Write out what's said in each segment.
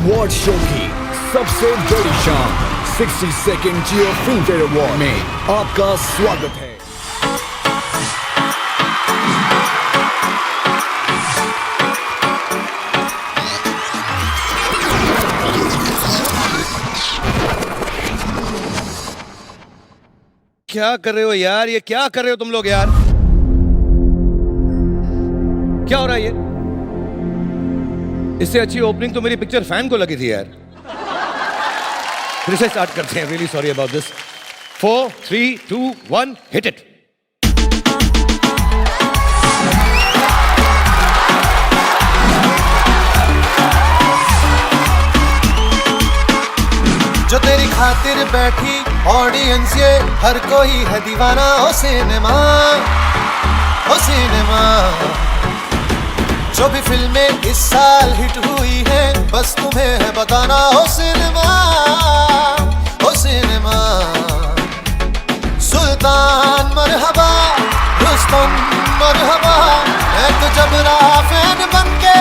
Award show की सबसे बड़ी शाम 60 सेकंड जियो फिल्म फेयर अवार्ड में आपका स्वागत है। क्या कर रहे हो यार? ये क्या कर रहे हो तुम लोग यार? क्या हो रहा है ये? इससे अच्छी ओपनिंग तो मेरी पिक्चर फैन को लगी थी यार। फिर से स्टार्ट करते हैं। Really sorry about this. 4 3 2 1 hit it. जो तेरी खातिर बैठी ऑडियंस ये हर कोई है दीवाना। ओ सिनेमा, ओ सिनेमा। जो भी फिल्में इस साल हिट हुई है बस तुम्हें है बताना। ओ सिनेमा, ओ सिनेमा। सुल्तान मरहबा, रुस्तम मरहबा। मैं तो जबरा फैन बनके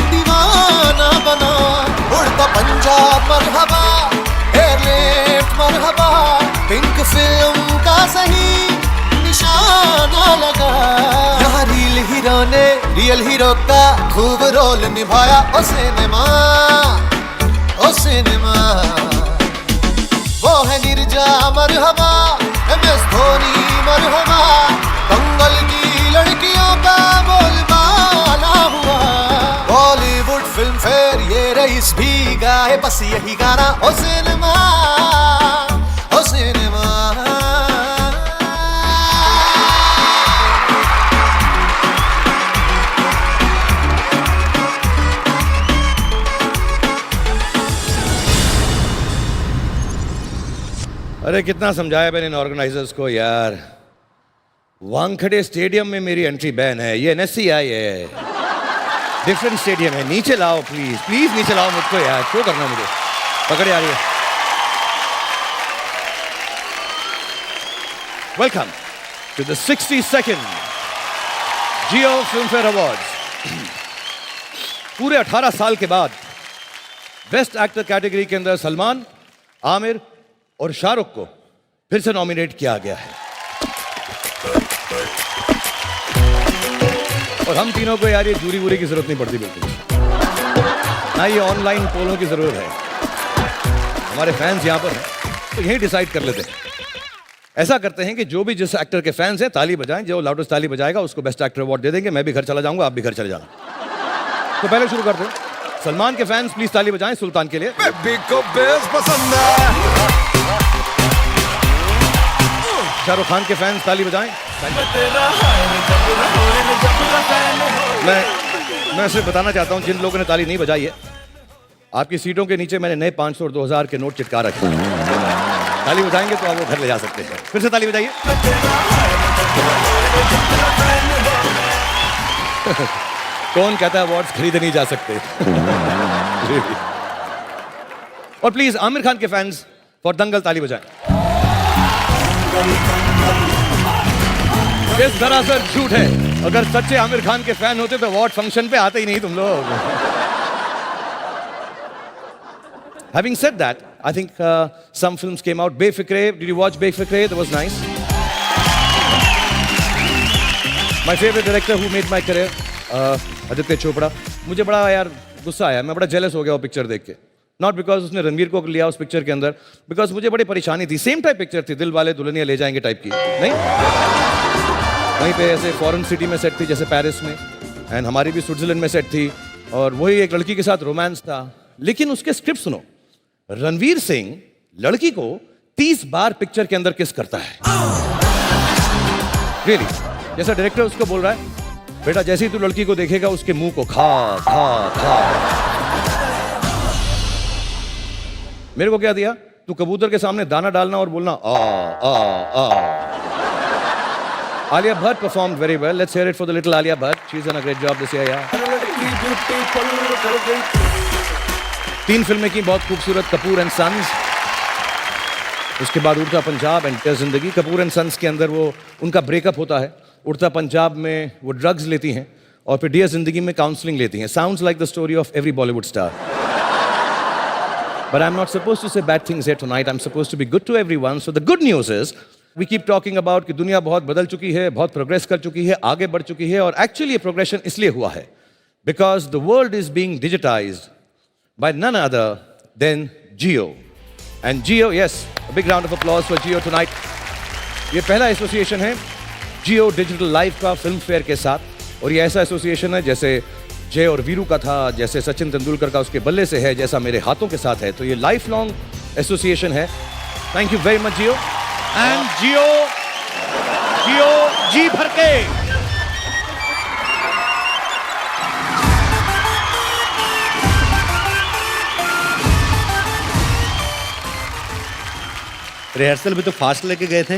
दीवाना बना। उड़ता पंजाब मरहबा, एयरलिफ्ट मरहबा। पिंक फिल्म का सही निशाना लगा। यहाँ रियल हीरो ने रियल हीरो का खूब रोल निभाया। ओ सिनेमा, ओ सिनेमा। वो है नीरजा मरहबा, MS धोनी मरहबा। दंगल की लड़कियों का बोलबाला हुआ। बॉलीवुड फिल्म फेयर ये रईस भी गाए बस यही गाना। ओ सिनेमा, ओ सिनेमा। अरे कितना समझाया मैंने इन ऑर्गेनाइजर्स को यार। वानखेड़े स्टेडियम में मेरी एंट्री बैन है। ये NSCI है, डिफरेंट स्टेडियम है। नीचे लाओ प्लीज, प्लीज नीचे लाओ मुझको यार। क्यों करना मुझे? पकड़ आ रही है। Welcome to the 62nd Jio film fair awards. पूरे 18 साल के बाद बेस्ट एक्टर कैटेगरी के अंदर सलमान, आमिर और शाहरुख को फिर से नॉमिनेट किया गया है। और हम तीनों को यार ये जूरी वूरी की जरूरत नहीं पड़ती बिल्कुल, ना ये ऑनलाइन पोलों की जरूरत है। हमारे फैंस यहाँ पर हैं तो यही डिसाइड कर लेते हैं। ऐसा करते हैं कि जो भी जिस एक्टर के फैंस हैं ताली बजाएं। जो लाउडेस्ट ताली बजाएगा उसको बेस्ट एक्टर अवार्ड दे देंगे। मैं भी घर चला जाऊंगा, आप भी घर चले जाना। तो पहले शुरू करते हैं। सलमान के फैंस प्लीज ताली बजाएं सुल्तान के लिए। बेबी को बेस पसंद है। शाहरुख खान के फैंस ताली बजाएं। मैं सिर्फ बताना चाहता हूं जिन लोगों ने ताली नहीं बजाई है, आपकी सीटों के नीचे मैंने नए 500 और 2000 के नोट चिटका रखे हैं। ताली बजाएंगे तो आप वो घर ले जा सकते हैं। फिर से ताली बजाइए। कौन कहता है अवार्ड्स खरीदे नहीं जा सकते? और प्लीज आमिर खान के फैंस फॉर दंगल ताली बजाएं। ये सरासर झूठ है। अगर सच्चे आमिर खान के फैन होते तो अवार्ड फंक्शन पे आते ही नहीं तुम लोग। Having said that, I think some films came out. Befikre, did you watch Befikre? That was nice. My favorite director who made my career, Aditya Chopra. मुझे बड़ा यार गुस्सा आया, मैं बड़ा जेलस हो गया वो पिक्चर देख के। नॉट बिकॉज उसने रणवीर को लिया उस पिक्चर के अंदर, बिकॉज मुझे बड़ी परेशानी थी। सेम टाइप पिक्चर थी, दिल वाले दुल्हनिया ले जाएंगे टाइप की। नहीं, वहीं पे ऐसे फॉरेन सिटी में सेट थी जैसे पेरिस में, एंड हमारी भी स्विट्जरलैंड में सेट थी, और वही एक लड़की के साथ रोमांस था। लेकिन उसके स्क्रिप्ट सुनो, रणवीर सिंह लड़की को 30 बार पिक्चर के अंदर किस करता है। रियली, जैसा डायरेक्टर उसको बोल रहा है, बेटा जैसे ही तू लड़की को देखेगा उसके मुंह को खा खा खा। मेरे को क्या दिया? तू कबूतर के सामने दाना डालना और बोलना आ आ आ। Alia Bhatt performed very well. Let's hear it for the little Alia Bhatt. She's done a great job this year, yeah. 3 फिल्में की बहुत खूबसूरत, कपूर एंड सन्स, उसके बाद उड़ता पंजाब एंड डियर जिंदगी। कपूर एंड सन्स के अंदर वो उनका ब्रेकअप होता है, उड़ता पंजाब में वो ड्रग्स लेती हैं और फिर डियर जिंदगी में काउंसलिंग लेती हैं। Sounds like the story of every Bollywood star. But I'm not supposed to say bad things here tonight. I'm supposed to be good to everyone. So the good news is, we keep talking about कि दुनिया बहुत बदल चुकी है, बहुत progress कर चुकी है, आगे बढ़ चुकी है, और एक्चुअली ये प्रोग्रेशन इसलिए हुआ है because the world is being digitized by none other than Jio. And Jio, yes, a big round of applause for Jio tonight. ये पहला एसोसिएशन है Jio डिजिटल लाइव का फिल्म फेयर के साथ, और ये ऐसा एसोसिएशन है जैसे जय और वीरू का था, जैसे सचिन तेंदुलकर का उसके बल्ले से है, जैसा मेरे हाथों के साथ है, तो ये लाइफ लॉन्ग एसोसिएशन है. Thank you very much Jio. And जियो जी भर के रिहर्सल भी तो फास्ट लेके गए थे.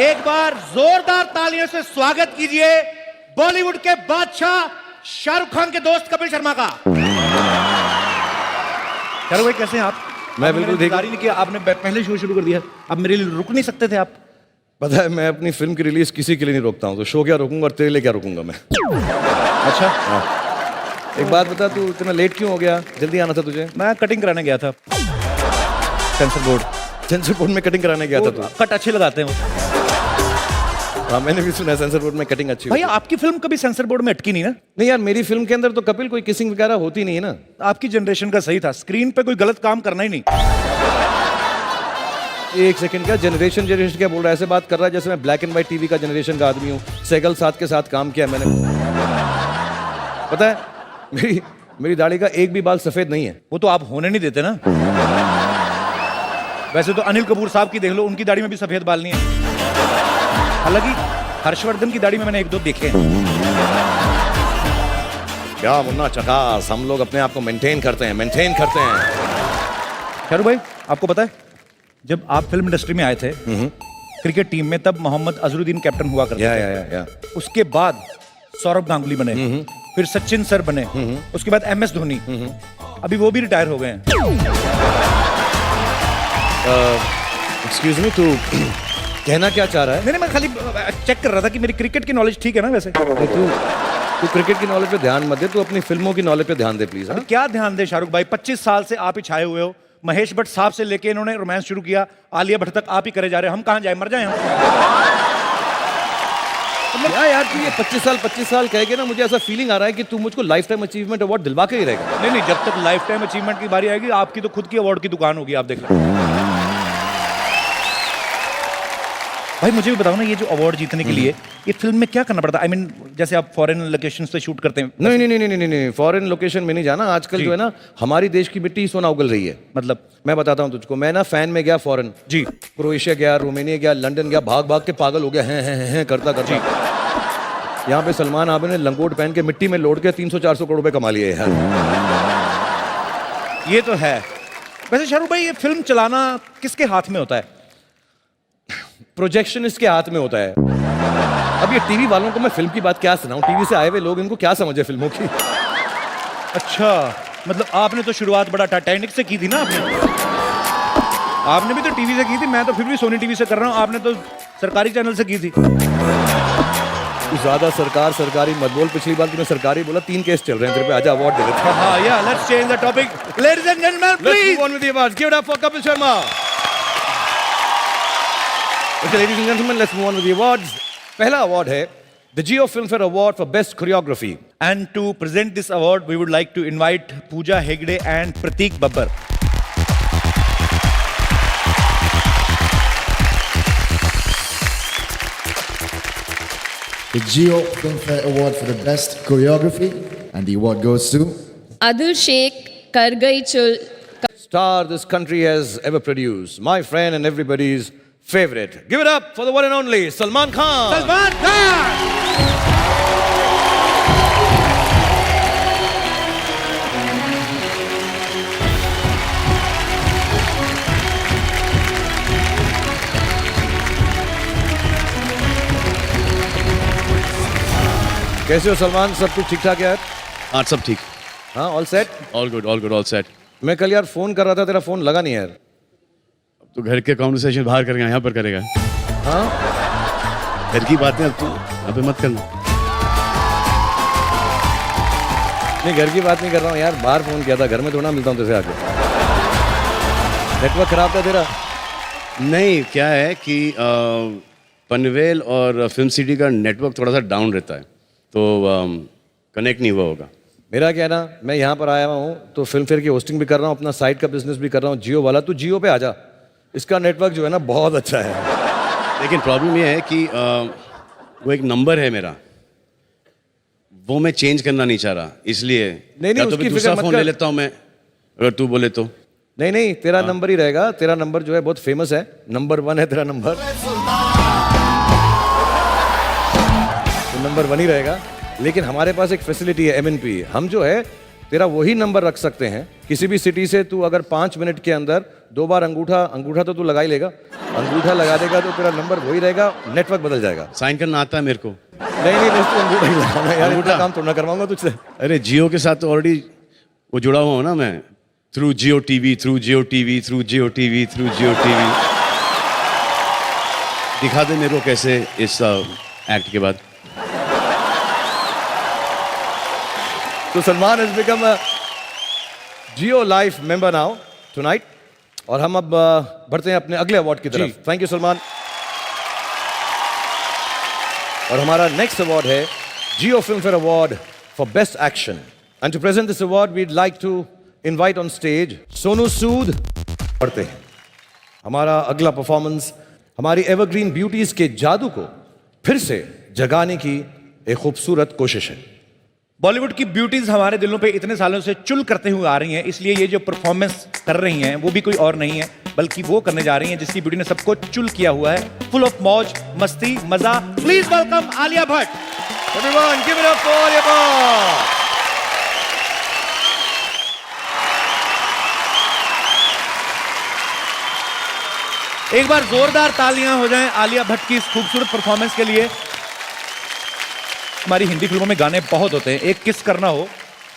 एक बार जोरदार तालियों से स्वागत कीजिए बॉलीवुड के बादशाह शाहरुख खान के दोस्त कपिल शर्मा का. शाहरुख भाई कैसे हैं आप? मैं बिल्कुल ठीक हूं. नहीं किया आपने, पहले शो शुरू कर दिया. अब मेरे लिए रुक नहीं सकते थे आप? पता है, मैं अपनी फिल्म की रिलीज किसी के लिए नहीं रोकता हूँ, तो शो क्या रोकूंगा और तेरे लिए क्या रोकूंगा मैं. अच्छा हाँ. एक बात बता, तू इतना लेट क्यों हो गया? जल्दी आना था तुझे. मैं कटिंग कराने गया था. सेंसर बोर्ड में कटिंग कराने गया था तू? कट अच्छे लगाते हैं वो. हाँ, मैंने भी सुना सेंसर बोर्ड में कटिंग अच्छी. भैया आपकी फिल्म कभी सेंसर बोर्ड में अटकी नहीं ना? नहीं यार, मेरी फिल्म के अंदर तो कपिल कोई किसिंग वगैरह होती नहीं है ना. आपकी जनरेशन का सही था, स्क्रीन पे कोई गलत काम करना ही नहीं. एक सेकंड, क्या जनरेशन क्या बोल रहा है? ऐसे बात कर रहा है जैसे मैं ब्लैक एंड व्हाइट टीवी का जनरेशन का आदमी हूँ. सैगल साथ के साथ काम किया मैंने. पता है, मेरी दाढ़ी का एक भी बाल सफेद नहीं है. वो तो आप होने नहीं देते ना. वैसे तो अनिल कपूर साहब की देख लो, उनकी दाढ़ी में भी सफेद बाल नहीं है. हालांकि हर्षवर्धन की दाढ़ी में मैंने एक दो देखे हैं. क्या मुन्ना चकास, हम लोग अपने आप को मेंटेन करते हैं. शाहरुख भाई आपको पता है, जब आप फिल्म इंडस्ट्री में आए थे क्रिकेट टीम में, तब मोहम्मद अजहरुद्दीन कैप्टन हुआ करते थे. उसके बाद सौरभ गांगुली बने, फिर सचिन सर बने, उसके बाद MS धोनी, अभी वो भी रिटायर हो गए हैं. एक्सक्यूज मी, तू कहना क्या चाह रहा है? नहीं, मैं खाली चेक कर रहा था कि मेरी क्रिकेट की नॉलेज ठीक है ना. वैसे तू क्रिकेट की नॉलेज पे ध्यान मत दे, तू अपनी फिल्मों की नॉलेज पे ध्यान दे प्लीज. हाँ, क्या ध्यान दे शाहरुख भाई, 25 साल से आप ही छाए हुए हो. महेश भट्ट साहब से लेके इन्होंने रोमांस शुरू किया, आलिया भट्ट तक आप ही करे जा रहे हो. हम कहां जाए, मर जाए हम. क्या यार, तू ये 25 साल कह के ना, मुझे ऐसा फीलिंग आ रहा है कि तू मुझको लाइफ टाइम अचीवमेंट अवार्ड दिलवा के ही रहेगा. नहीं, जब तक लाइफ टाइम अचीवमेंट की बारी आएगी, आपकी तो खुद की अवार्ड की दुकान होगी. आप देख लो भाई. मुझे भी बताओ ना, ये जो अवार्ड जीतने के लिए ये फिल्म में क्या करना पड़ता है? I mean, जैसे आप फॉरेन लोकेशन से शूट करते हैं. नहीं, फॉरेन लोकेशन में नहीं जाना. आजकल जो है ना, हमारी देश की मिट्टी सोना उगल रही है. मतलब मैं बताता हूँ तुझको. मैं ना फैन में गया फॉरेन जी, क्रोएशिया गया, रोमानिया गया, लंदन गया, भाग के पागल हो गया हैं करता. यहाँ पे सलमान आबे ने लंगोट पहन के मिट्टी में लौट के 300-400 करोड़ रुपए कमा लिए हैं. ये तो है. वैसे शाहरुख भाई, ये फिल्म चलाना किसके हाथ में होता है? प्रोजेक्शनिस्ट के हाथ में होता है. अब ये टीवी वालों को मैं फिल्म की बात क्या सुनाऊं? टीवी से आए हुए लोग, इनको क्या समझे फिल्मों की? अच्छा, मतलब आपने तो शुरुआत बड़ा टाइटैनिक से की थी ना. आपने भी तो टीवी से की थी. मैं तो फिर भी सोनी टीवी से कर रहा हूँ. आपने तो सरकारी चैनल से की थी. ज्यादा सरकारी मत बोल. पिछली बार तूने सरकारी बोला, 3 केस चल रहे हैं तेरे पे. आजा अवार्ड दे देते हैं. हाँ, या let's change the topic. Ladies and gentleman, please move on with the awards. Give it up for Kapil Sharma. Okay, ladies and gentlemen, let's move on with the awards. पहला अवार्ड है the Jio Filmfare Award for Best Choreography. And to present this award, we would like to invite Pooja Hegde and Prateek Babbar. The Jio Filmfare Award for the Best Choreography, and the award goes to Adil Sheikh, Kar Gayi Chul. Star this country has ever produced. My friend and everybody's favorite. Give it up for the one and only Salman Khan. Salman Khan. कैसे हो सलमान? सब कुछ ठीक ठाक यार? हाँ, सब ठीक. हाँ, all set? All good, all set. मैं कल यार फोन कर रहा था, तेरा फोन लगा नहीं यार. तो घर के कॉन्वर्सेशन बाहर करेंगे, यहाँ पर करेगा. हाँ, घर की बातें अब तू यहाँ पे मत करना. नहीं, घर की बात नहीं कर रहा हूँ यार, बाहर फोन किया था, घर में थोड़ा मिलता हूँ तुझसे आके। नेटवर्क खराब था तेरा? नहीं, क्या है कि पनवेल और फिल्म सिटी का नेटवर्क थोड़ा सा डाउन रहता है, तो कनेक्ट नहीं हुआ होगा। मेरा क्या है ना, मैं यहाँ पर आया हुआ हूँ तो फिल्म फेयर की होस्टिंग भी कर रहा हूँ, अपना साइट का बिजनेस भी कर रहा हूँ, जियो वाला। तू जियो पे आ जा, इसका नेटवर्क जो है ना बहुत अच्छा है। लेकिन प्रॉब्लम ये है कि वो एक नंबर है मेरा, वो मैं चेंज करना नहीं चाह रहा, इसलिए नहीं, या तो उसकी फिर दूसरा फिक्र मत फोन ले कर। लेता हूँ मैं, अगर तू बोले तो। नहीं, तेरा नंबर ही रहेगा, तेरा नंबर जो है बहुत फेमस है, नंबर 1 है तेरा नंबर, तो नंबर 1 ही रहेगा। लेकिन हमारे पास एक फैसिलिटी है MNP, हम जो है तेरा वही नंबर रख सकते हैं किसी भी सिटी से। तू अगर 5 मिनट के अंदर 2 बार अंगूठा तो तू लगा ही लेगा, अंगूठा लगा देगा तो तेरा नंबर वही रहेगा, नेटवर्क बदल जाएगा। साइन करना आता है मेरे को। नहीं, बस तू अंगूठा ही लगाना यार, इतना काम थोड़ा करवाऊंगा तुझसे। अरे जियो के साथ तो ऑलरेडी वो जुड़ा हुआ हूँ ना मैं, थ्रू जियो टीवी, थ्रू जियो टीवी, थ्रू जियो टीवी, थ्रू जियो टीवी। दिखा दे मेरे को कैसे इस एक्ट के बाद। तो Salman has become a Jio Life member now tonight, और हम अब बढ़ते हैं अपने अगले अवार्ड की तरफ। Thank you Salman. और हमारा नेक्स्ट अवार्ड है Jio Filmfare Award for Best Action, and to present this award we'd like to invite on stage Sonu Sood. पढ़ते हैं हमारा अगला परफॉर्मेंस हमारी एवरग्रीन ब्यूटीज के जादू को फिर से जगाने की एक खूबसूरत कोशिश है। बॉलीवुड की ब्यूटीज हमारे दिलों पे इतने सालों से चुल करते हुए आ रही हैं, इसलिए ये जो परफॉर्मेंस कर रही हैं वो भी कोई और नहीं है बल्कि वो करने जा रही हैं जिसकी ब्यूटी ने सबको चुल किया हुआ है। फुल ऑफ मौज, मस्ती, मजा। Please welcome Alia Bhatt. Everyone give it up for Alia Bhatt। एक बार जोरदार तालियां हो जाएं आलिया भट्ट की इस खूबसूरत परफॉर्मेंस के लिए। हमारी हिंदी फिल्मों में गाने बहुत होते हैं, एक किस करना हो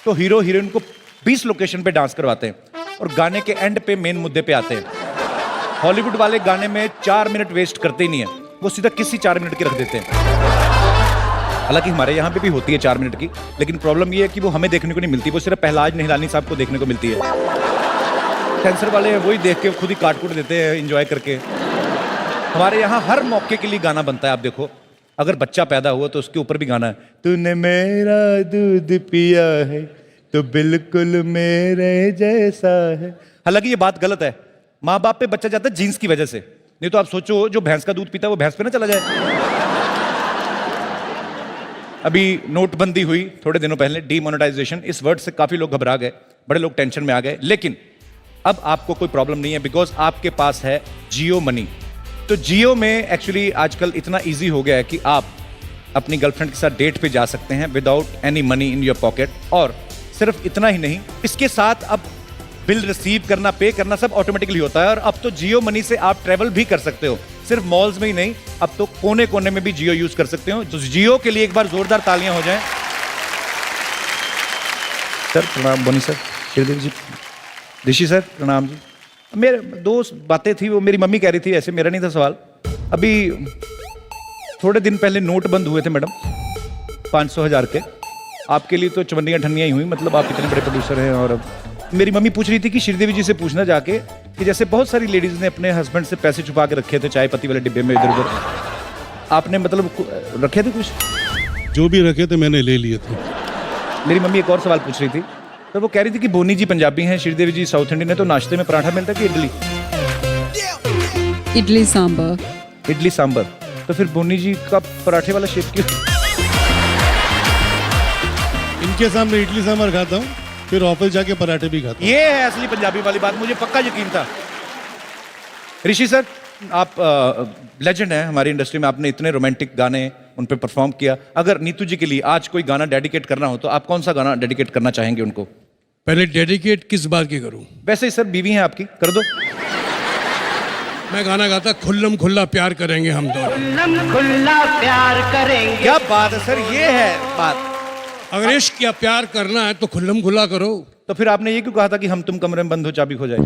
तो हीरो हीरोइन को 20 लोकेशन पे डांस करवाते हैं और गाने के एंड पे मेन मुद्दे पे आते हैं। हॉलीवुड वाले गाने में 4 मिनट वेस्ट करते ही नहीं है, वो सीधा किसी 4 मिनट की रख देते हैं। हालांकि हमारे यहाँ पे भी होती है 4 मिनट की, लेकिन प्रॉब्लम ये है कि वो हमें देखने को नहीं मिलती, वो सिर्फ पहलाज निहलानी साहब को देखने को मिलती है। कैंसर वाले हैं वही देख के खुद ही काट कूट देते हैं एंजॉय करके। हमारे यहाँ हर मौके के लिए गाना बनता है। आप देखो, अगर बच्चा पैदा हुआ तो उसके ऊपर भी गाना है, तूने मेरा दूध पिया है तो बिल्कुल मेरे जैसा है। हालांकि ये बात गलत है, माँ बाप पे बच्चा जाता है जीन्स की वजह से, नहीं तो आप सोचो जो भैंस का दूध पीता है वो भैंस पे ना चला जाए। अभी नोटबंदी हुई थोड़े दिनों पहले, डीमोनेटाइजेशन, इस वर्ड से काफी लोग घबरा गए, बड़े लोग टेंशन में आ गए, लेकिन अब आपको कोई प्रॉब्लम नहीं है बिकॉज आपके पास है जियो मनी। तो जियो में एक्चुअली आजकल इतना इजी हो गया है कि आप अपनी गर्लफ्रेंड के साथ डेट पे जा सकते हैं without any money in your pocket. और सिर्फ इतना ही नहीं, इसके साथ अब बिल रिसीव करना, पे करना सब ऑटोमेटिकली होता है। और अब तो जियो मनी से आप ट्रेवल भी कर सकते हो, सिर्फ मॉल्स में ही नहीं, अब तो कोने कोने में भी जियो यूज कर सकते हो। तो जियो के लिए एक बार जोरदार तालियां हो जाएं। सर प्रणाम। बोनी सर, श्रीदेवी जी, ऋषि सर प्रणाम जी। मेरे दो बातें थी, वो मेरी मम्मी कह रही थी, ऐसे मेरा नहीं था सवाल। अभी थोड़े दिन पहले नोट बंद हुए थे मैडम 500,000 के, आपके लिए तो चवन्नियाँ ठन्नियाँ ही हुई, मतलब आप इतने बड़े प्रोड्यूसर हैं। और अब मेरी मम्मी पूछ रही थी कि श्रीदेवी जी से पूछना जाके कि जैसे बहुत सारी लेडीज ने अपने हस्बैंड से पैसे छुपा के रखे थे चाय पत्ती वाले डिब्बे में इधर उधर, आपने मतलब रखे थे कुछ? जो भी रखे थे मैंने ले लिए थे। मेरी मम्मी एक और सवाल पूछ रही थी, तो वो कह रही थी कि बोनी जी पंजाबी हैं, श्रीदेवी जी साउथ इंडियन है, तो नाश्ते में पराठा मिलता है कि इडली? इडली सांबर। इडली सांबर। तो फिर बोनी जी का पराठे वाला शेप क्यों? इनके सामने इडली सांभर खाता हूँ, फिर ऑफिस जाके पराठे भी खाता हूँ। ये है असली पंजाबी वाली बात, मुझे पक्का यकीन था। ऋषि सर, आप लेजेंड हैं हमारी इंडस्ट्री में, आपने इतने रोमांटिक गाने उन पे परफॉर्म किया। अगर नीतू जी के लिए आज कोई गाना डेडिकेट करना हो तो आप कौन सा गाना डेडिकेट करना चाहेंगे उनको? पहले डेडिकेट किस बात की करूँ? वैसे ही सर, बीवी हैं आपकी, कर दो। मैं गाना गाता खुल्लम खुल्ला प्यार करेंगे हम दोनों। खुल्लम खुल्ला प्यार करेंगे। क्या बात है सर, ये है बात। अगर इश्क या प्यार करना है तो खुल्लम खुल्ला करो। तो फिर आपने ये क्यों कहा था कि हम तुम कमरे में बंद हो चाबी खो जाए?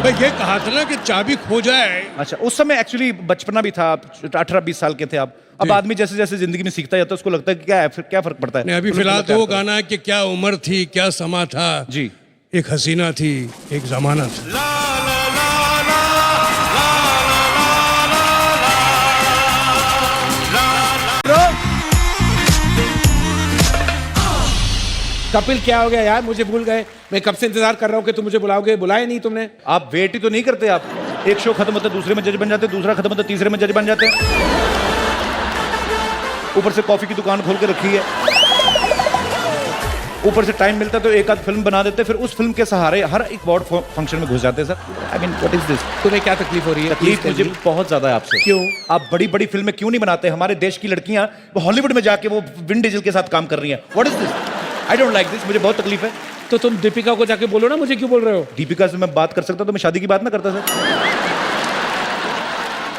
भाई ये कहा था ना कि चाबी खो जाए। अच्छा, उस समय एक्चुअली बचपना भी था, 18-20 साल के थे आप। अब आदमी जैसे जैसे जिंदगी में सीखता जाता है उसको लगता है कि क्या है, फिर क्या फर्क पड़ता है। नहीं, अभी फिलहाल तो वो गाना है कि क्या उम्र थी, क्या समा था जी। एक हसीना थी, एक जमाना था। कपिल क्या हो गया यार, मुझे भूल गए। मैं कब से इंतजार कर रहा हूँ कि तुम मुझे बुलाओगे, बुलाए नहीं तुमने। आप वेट ही तो नहीं करते। आप एक शो खत्म होता है दूसरे में जज बन जाते हैं, दूसरा खत्म होता है तीसरे में जज बन जाते हैं, ऊपर से कॉफी की दुकान खोल के रखी है, ऊपर से टाइम मिलता है तो एक आध फिल्म बना देते हैं, फिर उस फिल्म के सहारे हर एक अवार्ड फंक्शन में घुस जाते हैं। Sir I mean what is this? तुम्हें क्या तकलीफ हो रही है? तकलीफ मुझे बहुत ज्यादा है आपसे। क्यों? आप बड़ी बड़ी फिल्में क्यों नहीं बनाते? हमारे देश की लड़कियां वो हॉलीवुड में जाके वो विन डीजल के साथ काम कर रही हैं। What is this? I don't like this. मुझे बहुत तकलीफ है। तो तुम दीपिका को जाके बोलो ना, मुझे क्यों बोल रहे हो? दीपिका से मैं बात कर सकता तो मैं शादी की बात ना करता सर।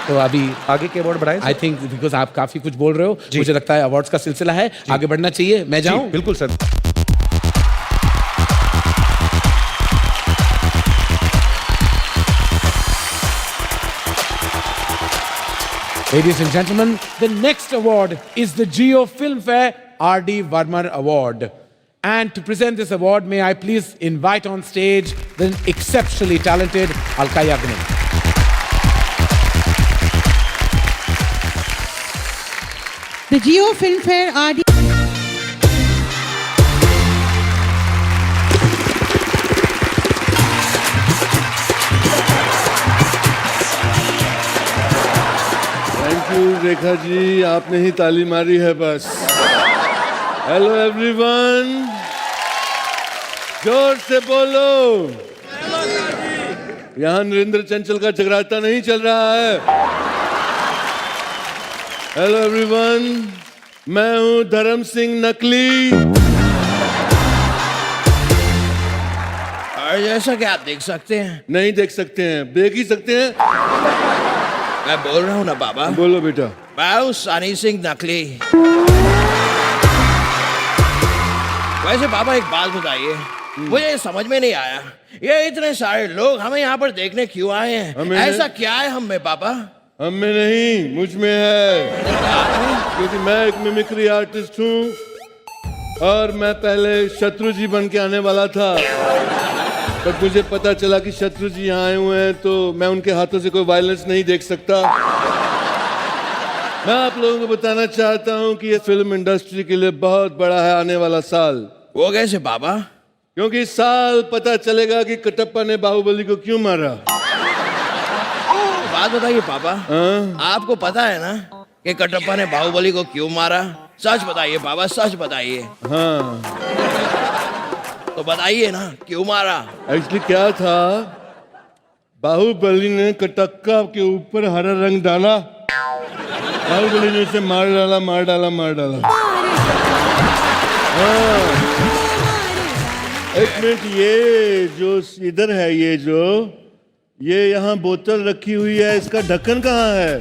तो अभी आगे के अवार्ड बढ़ाएं। आई थिंक बिकॉज आप काफी कुछ बोल रहे हो, मुझे लगता है अवार्ड्स का सिलसिला है, आगे बढ़ना चाहिए। मैं जाऊं? बिल्कुल sir. Ladies and gentlemen, the next award is the Geo Filmfare R.D. Varma Award. And to present this award, may I please invite on stage the exceptionally talented Alka Yagnik. The Geo Filmfare R.D. Thank you Rekha ji, आपने ही ताली मारी है बस। Hello everyone, जोर से बोलो। यहाँ नरेंद्र चंचल का जगराता नहीं चल रहा है। हेलो एवरीवन, मैं हूँ धर्म सिंह नकली। और जैसा कि आप देख सकते हैं। नहीं देख सकते हैं, देख ही सकते हैं। मैं बोल रहा हूँ ना बाबा। बोलो बेटा। मैं हूँ सनी सिंह नकली। वैसे बाबा एक बात बताइए, मुझे ये समझ में नहीं आया, ये इतने सारे लोग हमें यहाँ पर देखने क्यों आए हैं? ऐसा क्या है हम में बाबा? हम में नहीं, मुझ में है। क्योंकि मैं एक मिमिक्री आर्टिस्ट हूँ और मैं पहले शत्रु जी बन के आने वाला था, पर मुझे पता चला कि शत्रु जी यहाँ आए हुए हैं तो मैं उनके हाथों से कोई वायलेंस नहीं देख सकता। मैं आप लोगों को बताना चाहता हूँ कि ये फिल्म इंडस्ट्री के लिए बहुत बड़ा है आने वाला साल। वो कैसे बाबा? क्योंकि इस साल पता चलेगा कि कटप्पा ने बाहुबली को क्यों मारा। बात बताइए पापा। आपको पता है ना कि कटप्पा ने बाहुबली को क्यों मारा? सच बताइए पापा, सच बताइए। हाँ तो बताइए ना, क्यों मारा? एक्चुअली क्या था, बाहुबली ने कटप्पा के ऊपर हरा रंग डाला, बाहुबली ने उसे मार डाला, मार डाला, मार डाला। हाँ। एक मिनट, ये जो इधर है, ये यहाँ बोतल रखी हुई है, इसका ढक्कन कहाँ है?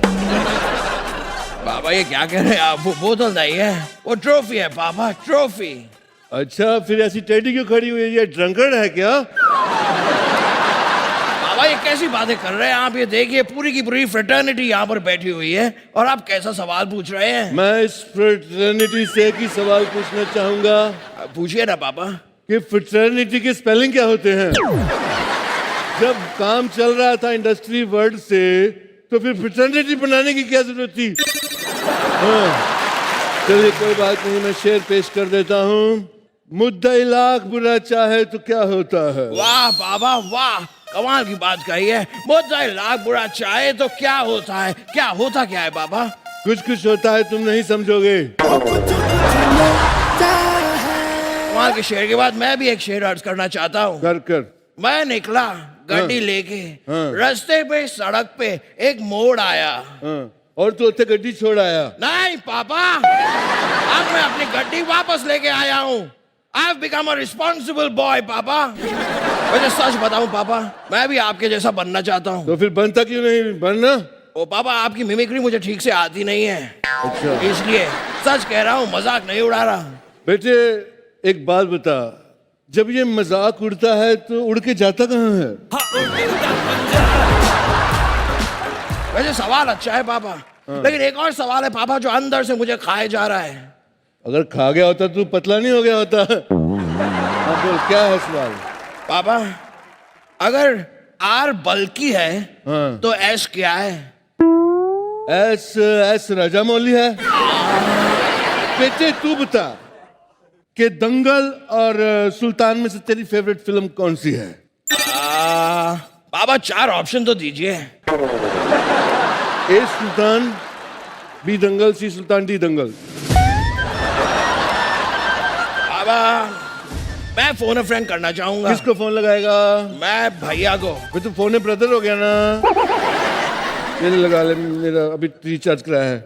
पापा ये क्या कह रहे हैं आप? वो बोतल नहीं है, वो ट्रॉफी है पापा, ट्रॉफी। अच्छा, फिर ऐसी टेडी क्यों खड़ी हुई है? ये ड्रंकर्ड है क्या? पापा ये कैसी बातें कर रहे हैं आप? ये देखिए पूरी की पूरी फ्रेटर्निटी यहाँ पर बैठी हुई है और आप कैसा सवाल पूछ रहे हैं? मैं इस फ्रेटर्निटी से एक ही सवाल पूछना चाहूंगा। पूछिए ना पापा। कि फ्रेटर्निटी के स्पेलिंग क्या होते हैं? जब काम चल रहा था इंडस्ट्री वर्ड से, तो फिर फ्रेटर्निटी बनाने की क्या जरूरत थी? हाँ, चलिए कोई बात नहीं, मैं शेर पेश कर देता हूँ। मुद्दा लाख बुरा चाहे तो क्या होता है? वाह बाबा वाह, कमाल की बात कही है। मुद्दा लाख बुरा चाहे तो क्या होता है? क्या होता क्या है बाबा? कुछ होता है, तुम नहीं समझोगे। कमाल के शेर के बाद मैं भी एक शेर अर्ज करना चाहता हूँ। कर। मैं निकला गड्डी लेके, रास्ते पे सड़क पे एक मोड़ आया। और तू उत्ते गड्डी छोड़ आया? नहीं पापा, अब मैं अपनी गड्डी वापस लेके आया हूँ। I have become a responsible boy पापा। वैसे सच बताऊं पापा, मैं भी आपके जैसा बनना चाहता हूँ। तो फिर बनता क्यों नहीं? बनना। ओ पापा, आपकी मिमिक्री मुझे ठीक से आती नहीं है। अच्छा। इसलिए सच कह रहा हूँ, मजाक नहीं उड़ा रहा। बेटे एक बात बता, जब ये मजाक उड़ता है तो उड़ के जाता कहाँ है? वैसे सवाल अच्छा है पापा, लेकिन एक और सवाल है पापा जो अंदर से मुझे खाए जा रहा है। अगर खा गया होता तो पतला नहीं हो गया होता। हाँ बोल, क्या है सवाल? पापा अगर आर बल्कि है तो एस क्या है? एस राजा मौली है। बेटे तू बता कि दंगल और सुल्तान में से तेरी फेवरेट फिल्म कौन सी है? पापा 4 ऑप्शन तो दीजिए। ए सुल्तान, बी दंगल, सी सुल्तान, डी दंगल। पापा मैं फोन फ्रेंड करना चाहूंगा। किसको फोन लगाएगा? मैं भैया को। मैं तो फोन ब्रदर हो गया ना। ये लगा ले, मेरा अभी रिचार्ज कराया है।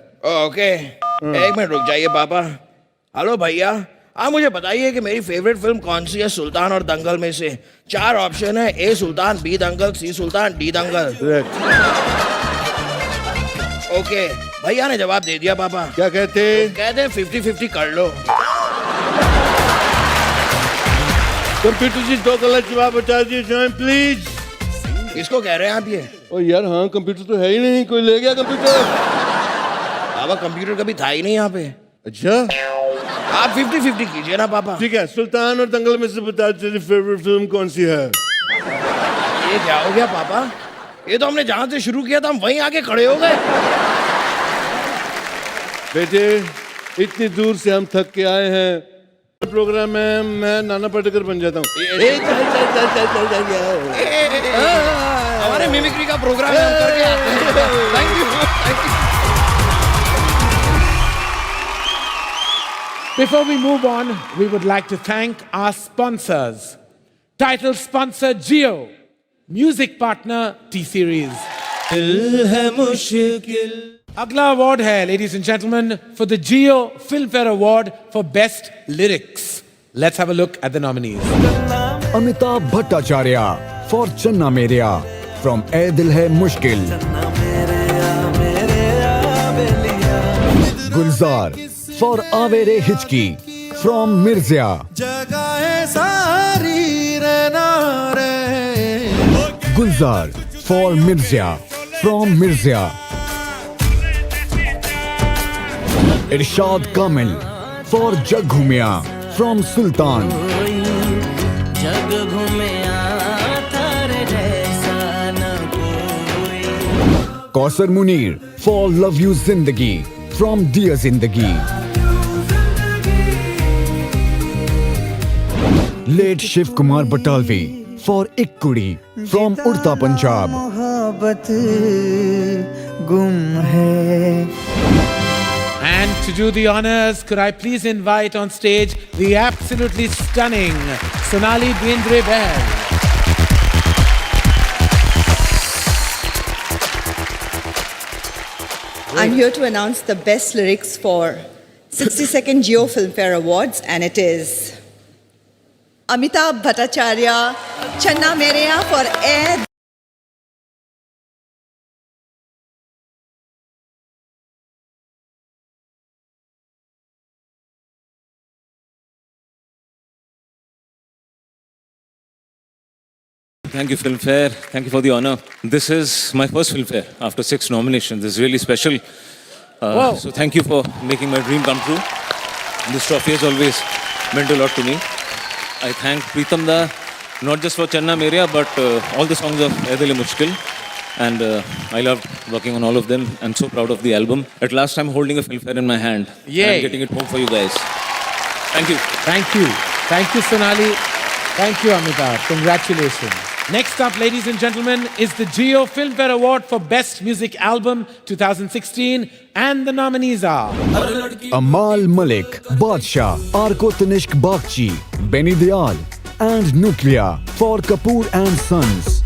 ओके एक मिनट रुक जाइए पापा। हेलो भैया, आप मुझे बताइए कि मेरी फेवरेट फिल्म कौन सी है सुल्तान और दंगल में से? 4 ऑप्शन है, ए सुल्तान, बी दंगल, सी सुल्तान, डी दंगल। ओके भैया ने जवाब दे दिया पापा। क्या कहते? कहते 50-50 कर लो। कंप्यूटर जी 2 गलत जवाब बता दिए जाएं प्लीज। किसको कह रहे हैं आप ये? ओ यार हाँ, कंप्यूटर तो है ही नहीं, कोई ले गया कंप्यूटर। पापा कंप्यूटर कभी था ही नहीं यहाँ पे। अच्छा आप 50-50 कीजिए ना पापा। ठीक है, सुल्तान और दंगल में से बता तेरी फेवरेट फिल्म कौन सी है? ये क्या हो गया पापा? ये तो हमने जहां से शुरू किया था हम वहीं आके खड़े हो गए। बेटे इतनी दूर से हम थक के आए हैं, प्रोग्राम में मैं नाना पाटेकर बन जाता हूँ। हमारे मिमिक्री का प्रोग्राम है, हम करके आते हैं। Thank you, thank you. Before we move on, we would like to thank our sponsors. Title sponsor Jio, music partner T-Series. अगला अवार्ड है, ladies and gentlemen, for the Jio Filmfare Award for Best Lyrics. Let's have a look at the nominees. Amitabh Bhattacharya for Channa Mereya from "Ae Dil Hai Mushkil." Gulzar for "Avere Hichki" from Mirzya. Gulzar for Mirzya from Mirzya. Irshad Kamil for "Jug Ghumiya" from Sultan. Kausar Munir for "Love You Zindagi" from Dear Zindagi. Late Shiv Kumar Batalvi for "Ik Kudi" from Urta Punjab. And to do the honors, could I please invite on stage the absolutely stunning Sonali Dwendre Bahl. I'm here to announce the best lyrics for 62nd Jio Filmfare Awards, and it is Amitabh Bhattacharya, Channa Mereya for "Ae." Thank you, Filmfare. Thank you for the honor. This is my first Filmfare after 6 nominations. This is really special. So thank you for making my dream come true. This trophy has always meant a lot to me. I thank Pritam Da, not just for Channa Mereya, but all the songs of Ae Dil Hai Mushkil. And I loved working on all of them. I'm so proud of the album. At last, I'm holding a Filmfare in my hand. Yay. And I'm getting it home for you guys. Thank you. Thank you. Thank you, Sonali. Thank you, Amitabh. Congratulations. Next up, ladies and gentlemen, is the Jio Filmfare Award for Best Music Album 2016, and the nominees are Amal Malik, Badshah, Arko Tanishq Bagchi, Benny Dayal, and Nuclear for Kapoor and Sons.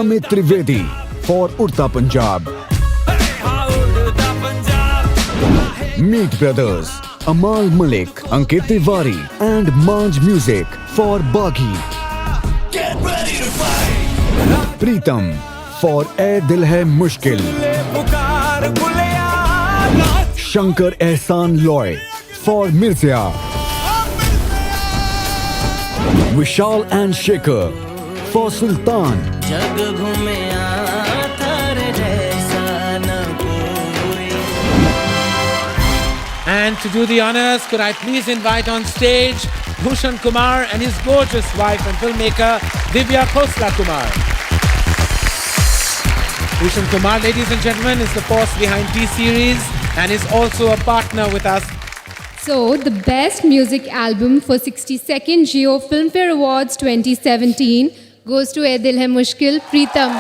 Amit Trivedi for Urta Punjab. Meet Brothers, Amal Malik, Ankit Tiwari, and Manj Music for Baghi. Pritam for "Ae Dil Hai Mushkil." Shankar Ehsan Loy for Mirzya. Vishal and Shekhar for Sultan. जग घूमे थारे जैसा न कोई. And to do the honors, could I please invite on stage Bhushan Kumar and his gorgeous wife and filmmaker Divya Khosla Kumar. Bhushan Kumar, ladies and gentlemen, is the force behind T-Series and is also a partner with us. So, the Best Music Album for 62nd Jio Filmfare Awards 2017 goes to Ae Dil Hai Mushkil, Pritam.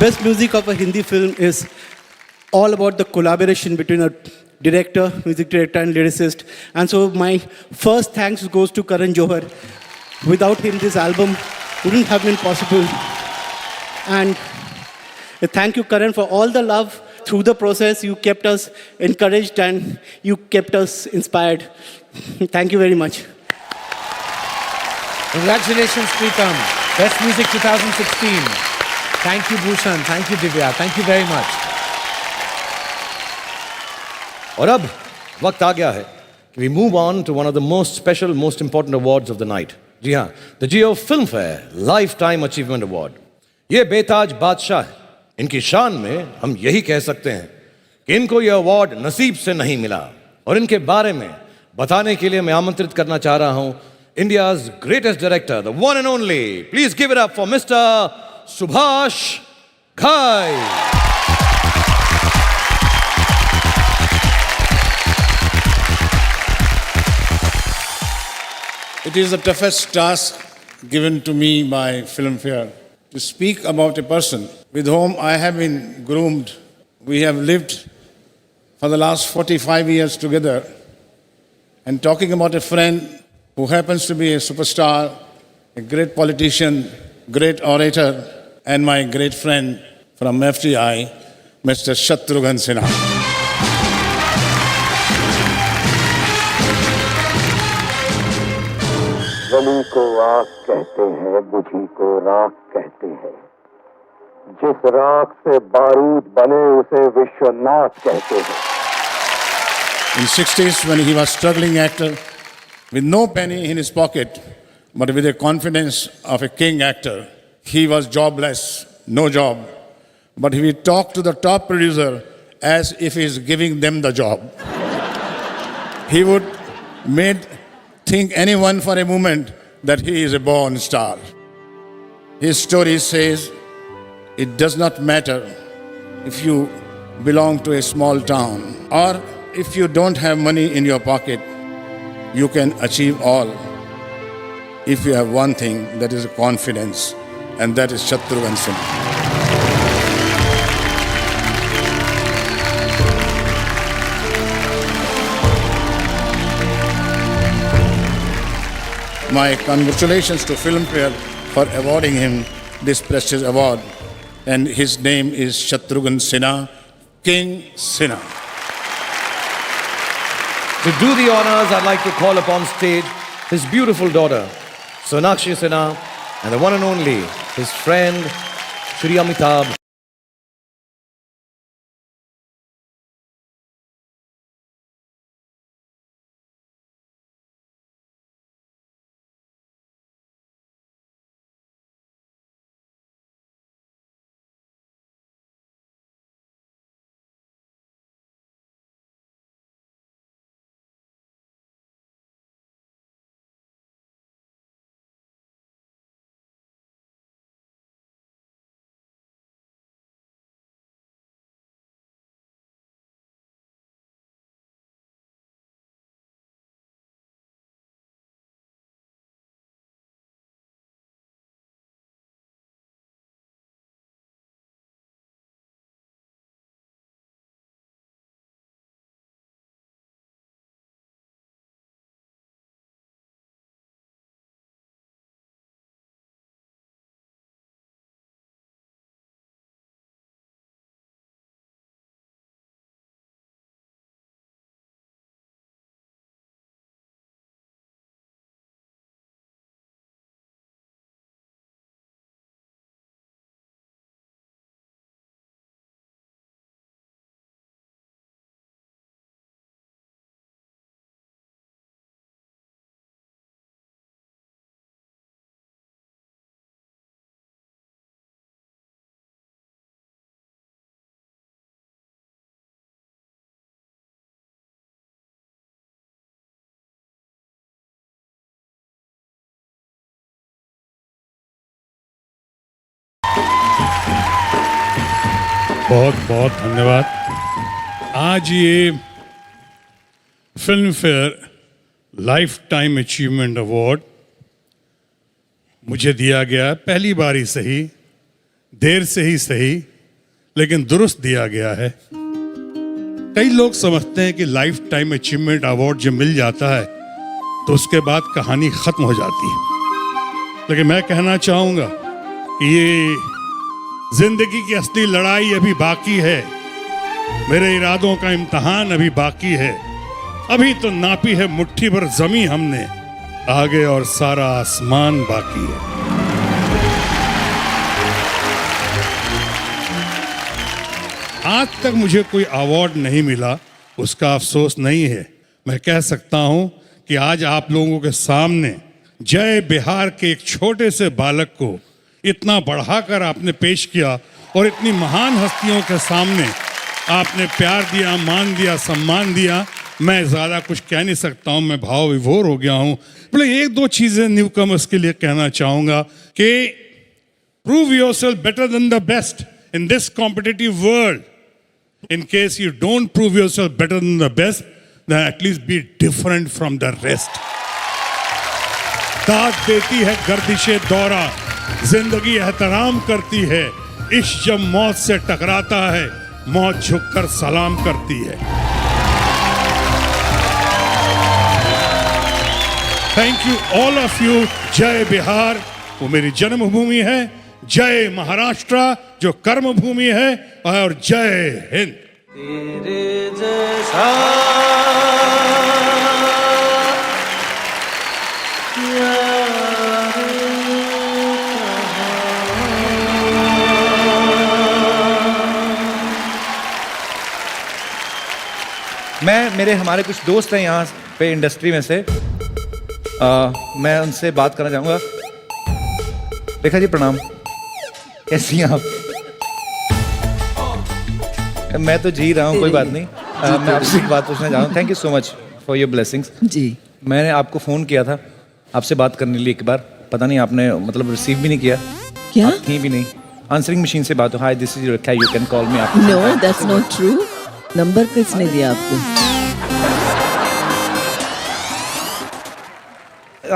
Best music of a Hindi film is all about the collaboration between a director, music director and lyricist. And so my first thanks goes to Karan Johar. Without him, this album wouldn't have been possible. And thank you, Karan, for all the love through the process. You kept us encouraged and you kept us inspired. Thank you very much. Congratulations, Pritam. Best Music 2016. Thank you, Bhushan. Thank you, Divya. Thank you very much. और अब वक्त आ गया है कि we move on to one of the most special, most important awards of the night. जी हाँ, the Jio Filmfare Lifetime Achievement Award. ये बेताज बादशाह है. इनकी शान में हम यही कह सकते हैं कि इनको ये अवार्ड नसीब से नहीं मिला. और इनके बारे में बताने के लिए मैं आमंत्रित करना चाह रहा हूं India's greatest director, the one and only. Please give it up for Mr. Subhash Ghai. It is the toughest task given to me by Filmfare to speak about a person with whom I have been groomed. We have lived for the last 45 years together. And talking about a friend who happens to be a superstar, a great politician, great orator, and my great friend from FTI, Mr. Shatrughan Sinha. गली को आग कहते हैं, बुझी को राख कहते हैं. जिस राख से बारूद बने उसे विश्वनाथ कहते हैं. In 60s, when he was struggling actor with no penny in his pocket, but with the confidence of a king actor, he was jobless, no job. But he would talk to the top producer as if he's giving them the job. He would think anyone for a moment that he is a born star. His story says, it does not matter if you belong to a small town or if you don't have money in your pocket, you can achieve all if you have one thing, that is confidence, and that is Shatrughan Sinha. My congratulations to Filmfare for awarding him this prestigious award. And his name is Shatrughan Sinha, King Sinha. To do the honors, I'd like to call upon stage his beautiful daughter, Sonakshi Sinha, and the one and only, his friend, Shri Amitabh. बहुत बहुत धन्यवाद। आज ये film fair life time achievement award मुझे दिया गया, पहली बारी सही, देर से ही सही, लेकिन दुरुस्त दिया गया है। कई लोग समझते हैं कि लाइफ टाइम अचीवमेंट अवार्ड जब मिल जाता है तो उसके बाद कहानी खत्म हो जाती है, लेकिन मैं कहना चाहूँगा कि ये जिंदगी की असली लड़ाई अभी बाकी है, मेरे इरादों का इम्तहान अभी बाकी है। अभी तो नापी है मुट्ठी भर जमी हमने, आगे और सारा आसमान बाकी है। आज तक मुझे कोई अवार्ड नहीं मिला, उसका अफसोस नहीं है। मैं कह सकता हूं कि आज आप लोगों के सामने जय बिहार के एक छोटे से बालक को इतना बढ़ाकर आपने पेश किया और इतनी महान हस्तियों के सामने आपने प्यार दिया, मान दिया, सम्मान दिया। मैं ज़्यादा कुछ कह नहीं सकता हूँ, मैं भाव विभोर हो गया हूँ। बोले एक दो चीज़ें न्यू कमर्स के लिए कहना चाहूँगा कि prove yourself better than the best in this competitive world. In case you don't prove yourself better than the best, then at least be different from the rest. दाद देती है गर्दिशे दौरा, जिंदगी एहतराम करती है, इश्क जब मौत से टकराता है, मौत झुककर सलाम करती है। Thank you all of you. जय बिहार, वो मेरी जन्मभूमि है। जय महाराष्ट्र, जो कर्म भूमि है, और जय हिंद। तेरे जैसा मेरे हमारे कुछ दोस्त हैं यहाँ पे इंडस्ट्री में से, मैं उनसे बात करना चाहूँगा। रेखा जी प्रणाम, कैसी हैं आप? मैं तो जी रहा हूँ, कोई बात नहीं। मैं आपसे एक बात पूछना चाहूँ। Thank you so much for your blessings. जी, मैंने आपको फ़ोन किया था आपसे बात करने के लिए एक बार, पता नहीं आपने मतलब रिसीव भी नहीं किया। क्या? आप थी भी नहीं। आंसरिंग मशीन से बात हो, hi this is Rekha, you can call me. No, that's not true. Number किसने दिया आपको?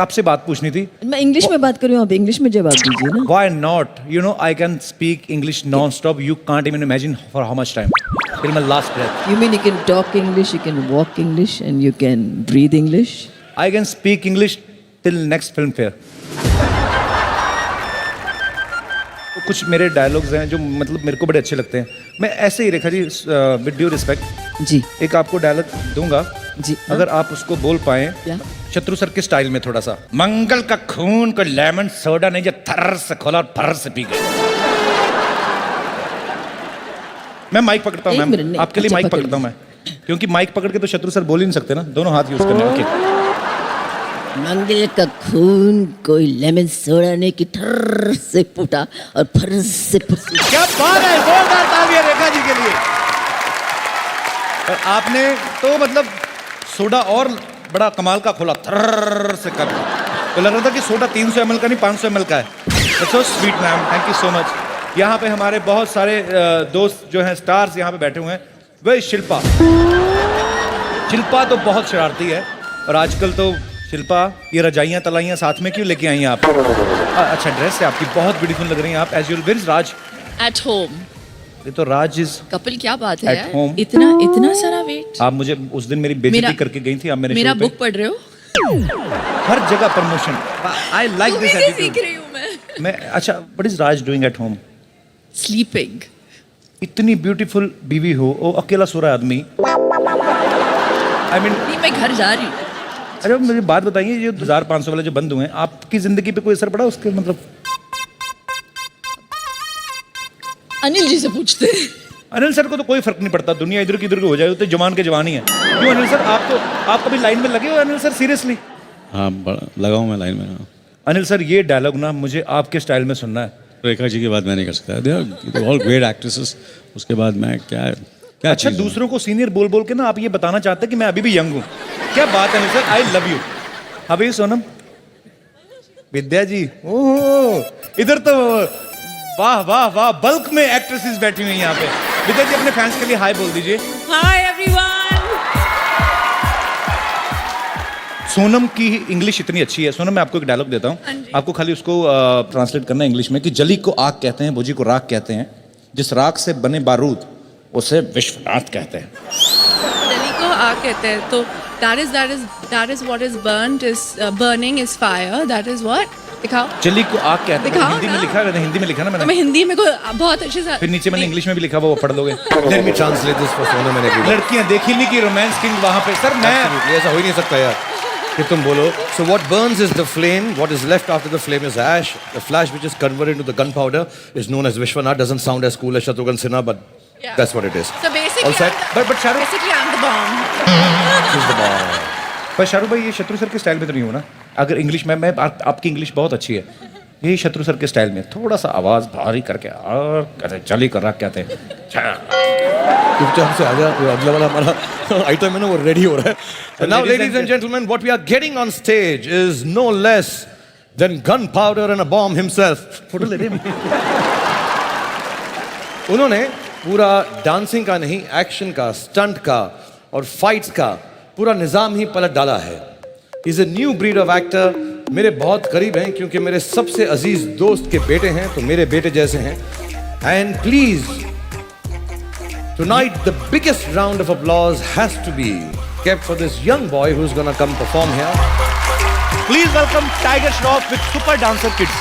आपसे बात पूछनी थी। मैं इंग्लिश में बात कर रही हूँ, आप इंग्लिश में जवाब दीजिए ना। Why not? You know, I can speak English non-stop. You can't even imagine for how much time. Till my last breath. You mean you can talk English, you can walk English, and you can breathe English? I can speak English till next film fair. तो कुछ मेरे dialogues हैं जो मतलब मेरे को बड़े अच्छे लगते हैं। मैं ऐसे ही Rekha ji, with due respect जी, एक आपको डायलॉग दूंगा जी, अगर आप उसको बोल पाए शत्रु सर के स्टाइल में थोड़ा सा। मंगल का खून को लेमन सोडा नहीं जो थर्र से खोला और फर्र से पी गए। मैं माइक पकड़ता हूँ मैम, आपके लिए माइक पकड़ता हूँ मैं, क्योंकि माइक पकड़ के तो शत्रु सर बोल ही नहीं सकते ना, दोनों हाथ यूज करने। ओके। मंगल का खून कोई लेमन सोडा नहीं कि ठर्र से फूटा और फर्र से फूटा। क्या बात है, जोरदार तालियां रेखा जी के लिए। और आपने तो मतलब सोडा और बड़ा कमाल का खोला, थर्र से कर, तो लग रहा था कि सोडा 300 ml का नहीं 500 ml का है। So sweet ma'am, thank you so much. यहाँ पे हमारे बहुत सारे दोस्त जो हैं, स्टार्स यहाँ पे बैठे हुए हैं। वही शिल्पा, शिल्पा तो बहुत शरारती है, और आजकल तो शिल्पा ये रजाइयाँ तलाइयाँ साथ में क्यों लेके आई हैं आप? अच्छा ड्रेस है आपकी, बहुत ब्यूटीफुल लग रही हैं आप। As usual, where is Raj? At home. ये तो राज इज कपिल, क्या बात है at home. इतना सारा वेट। आप मुझे उस दिन मेरी बेइज्जती करके गई थी, आप मेरा बुक पढ़ रहे हो? हर जगह promotion. I like this attitude. सीख रही हूँ मैं। अच्छा, what is Raj doing at home? Sleeping. इतनी ब्यूटीफुल बीवी हो, वो अकेला सो रहा है आदमी। आई मीन मैं घर जा रही हूँ। अरे मुझे बात बताइए, ये 2500 वाले जो बंद हुए हैं, आपकी जिंदगी पे कोई असर पड़ा उसके? मतलब अनिल जी से पूछते हैं। अनिल सर को तो कोई फर्क नहीं पड़ता, दुनिया इधर की हो जाए, तो जवान के जवान ही है। क्यों अनिल सर, आप कभी लाइन में लगे हो अनिल सर? सीरियसली? हाँ, लगा हूँ मैं लाइन में। अनिल सर, ये डायलॉग ना मुझे आपके स्टाइल में सुनना है। रेखा जी की बात मैं नहीं कर सकता, they are all great actresses. उसके बाद मैं क्या अच्छा, दूसरों को सीनियर बोल बोल के ना आप ये बताना चाहते हैं कि मैं अभी भी यंग हूँ। क्या बात है Anil sir, I love you. अभी सोनम, विद्या जी, ओह इधर तो वाह वाह वाह, बल्क में एक्ट्रेसेस बैठी हुई हैं यहाँ पे। विद्या जी अपने फैंस के लिए हाय बोल दीजिए। Hi everyone. सोनम की इंग्लिश इतनी अच्छी है। सोनम, मैं आपको एक डायलॉग देता हूँ, आपको खाली उसको ट्रांसलेट करना है इंग्लिश में कि जली को आग कहते हैं, भुजी को राख कहते हैं, जिस राख से बने बारूद उसे विश्वनाथ कहते हैं। जली को आग कहते हैं, तो that is what is burnt is burning is fire. That is what? दिखाओ। जली को आग कहते हैं। दिखाओ हिंदी में लिखा है, हिंदी में लिखा ना मैंने। तो मैं हिंदी में को बहुत अच्छे से। फिर नीचे मैंने इंग्लिश में भी लिखा हुआ, वो पढ़ लोगे। Let me translate this for Sonam and everyone. लड़कियां देखी नहीं कि रोमांस किंग वहां पे। सर मैं ऐसा हो ही नहीं सकता यार कि तुम बोलो। So what burns is the flame. What is left after the flame is ash. The flash which is converted into the gunpowder is known as Vishwanath. Doesn't sound as cool as Shatrughan Sinha, but that's what it is. So basically, All set? But Shahrukh, basically I'm the bomb. She's the bomb. पर शाहरुख भाई ये शत्रु sir के style में तो नहीं हो ना? अगर इंग्लिश में आपकी इंग्लिश बहुत अच्छी है, यही शत्रु सर के स्टाइल में थोड़ा सा आवाज भारी करके और कहते चली कर रहा कहते हैं। चुपचाप से आजा, अगला वाला हमारा आइटम है ना वो रेडी हो रहा है। And now ladies and gentlemen, what we are getting on stage is no less than gunpowder and a bomb himself. Photo ले रहे उन्होंने पूरा डांसिंग का नहीं, एक्शन का, स्टंट का और फाइट्स का पूरा निजाम ही पलट डाला है। Is a new breed of actor. मेरे बहुत करीब हैं क्योंकि मेरे सबसे अजीज दोस्त के बेटे हैं, तो मेरे बेटे जैसे हैं। And please tonight the biggest round of applause has to be kept for this young boy who's gonna come perform here. Please welcome Tiger Shroff with Super Dancer Kids.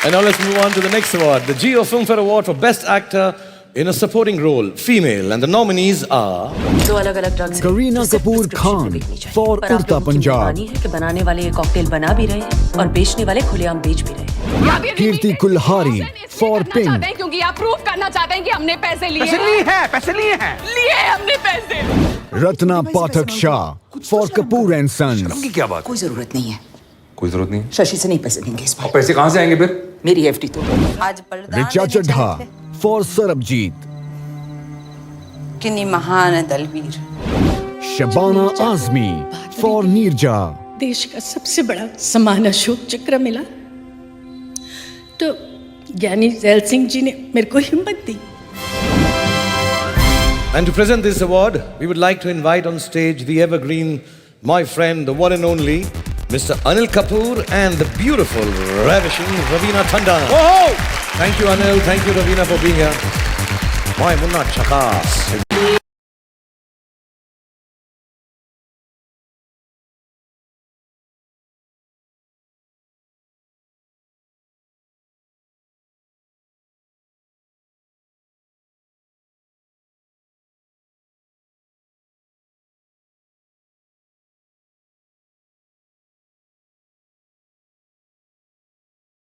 And now let's move on to the next award, the Geo Filmfare Award for Best Actor in a Supporting Role, Female, and the nominees are दो अलग-अलग drugs Kareena Kapoor Khan for Urta Punjab, है कि बनाने वाले ये cocktail बना भी रहे हैं और बेचने वाले खुलेआम बेच भी रहे हैं। Kirti Kulhari for Pink, क्योंकि आप प्रूव करना चाहते हैं कि हमने पैसे लिए पैसे लिए हैं लिए हमने पैसे। Ratna Pathak Shah for Kapoor and Sons, की क्या बात? कोई जरूरत नहीं है, कोई जरूरत नहीं। शशि से नहीं पैसे देंगे इस बार। पैसे कहाँ से आएंगे फिर? मेरी एफडी तो आज Richa Chadha for Sarabjit, किन्नी महान है Dalvir. Shabana Azmi for Neerja, देश का सबसे बड़ा सम्मान अशोक चक्र मिला, तो ज्ञानी जैल सिंह जी ने मेरे को हिम्मत दी। And to present this award, we would like to invite on stage the evergreen, my friend, the one and only, Mr. Anil Kapoor and the beautiful, ravishing Raveena Tandon. Oh! Thank you, Anil. Thank you, Raveena, for being here. My Munna Chakas.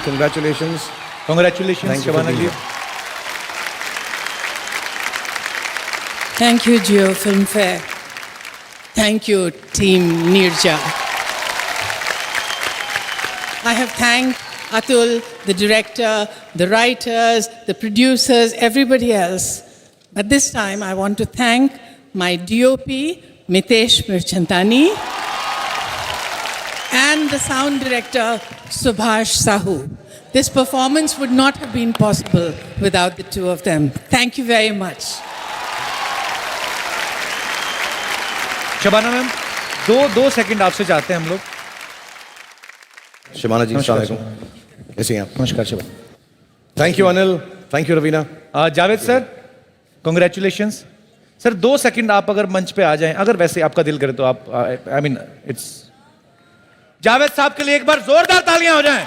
Congratulations. Congratulations, Thank you for Shabana being ji. here. Thank you, Geo Filmfare. Thank you, Team Neerja. I have thanked Atul, the director, the writers, the producers, everybody else. But this time I want to thank my DOP, Mitesh Mirchantani, and the sound director, Subhash Sahu. This performance would not have been possible without the two of them. Thank you very much. Shabana ma'am, दो second आपसे चाहते हैं हम लोग। Shabana ji, assalamualaikum. कैसे हैं आप? नमस्कार Shabana. Thank you, Anil. Thank you, Raveena. Javed sir, congratulations. Sir 2 second आप अगर मंच पे आ जाएं, अगर वैसे आपका दिल करे तो आप, आई मीन इट्स, जावेद साहब के लिए एक बार जोरदार तालियां हो जाएं।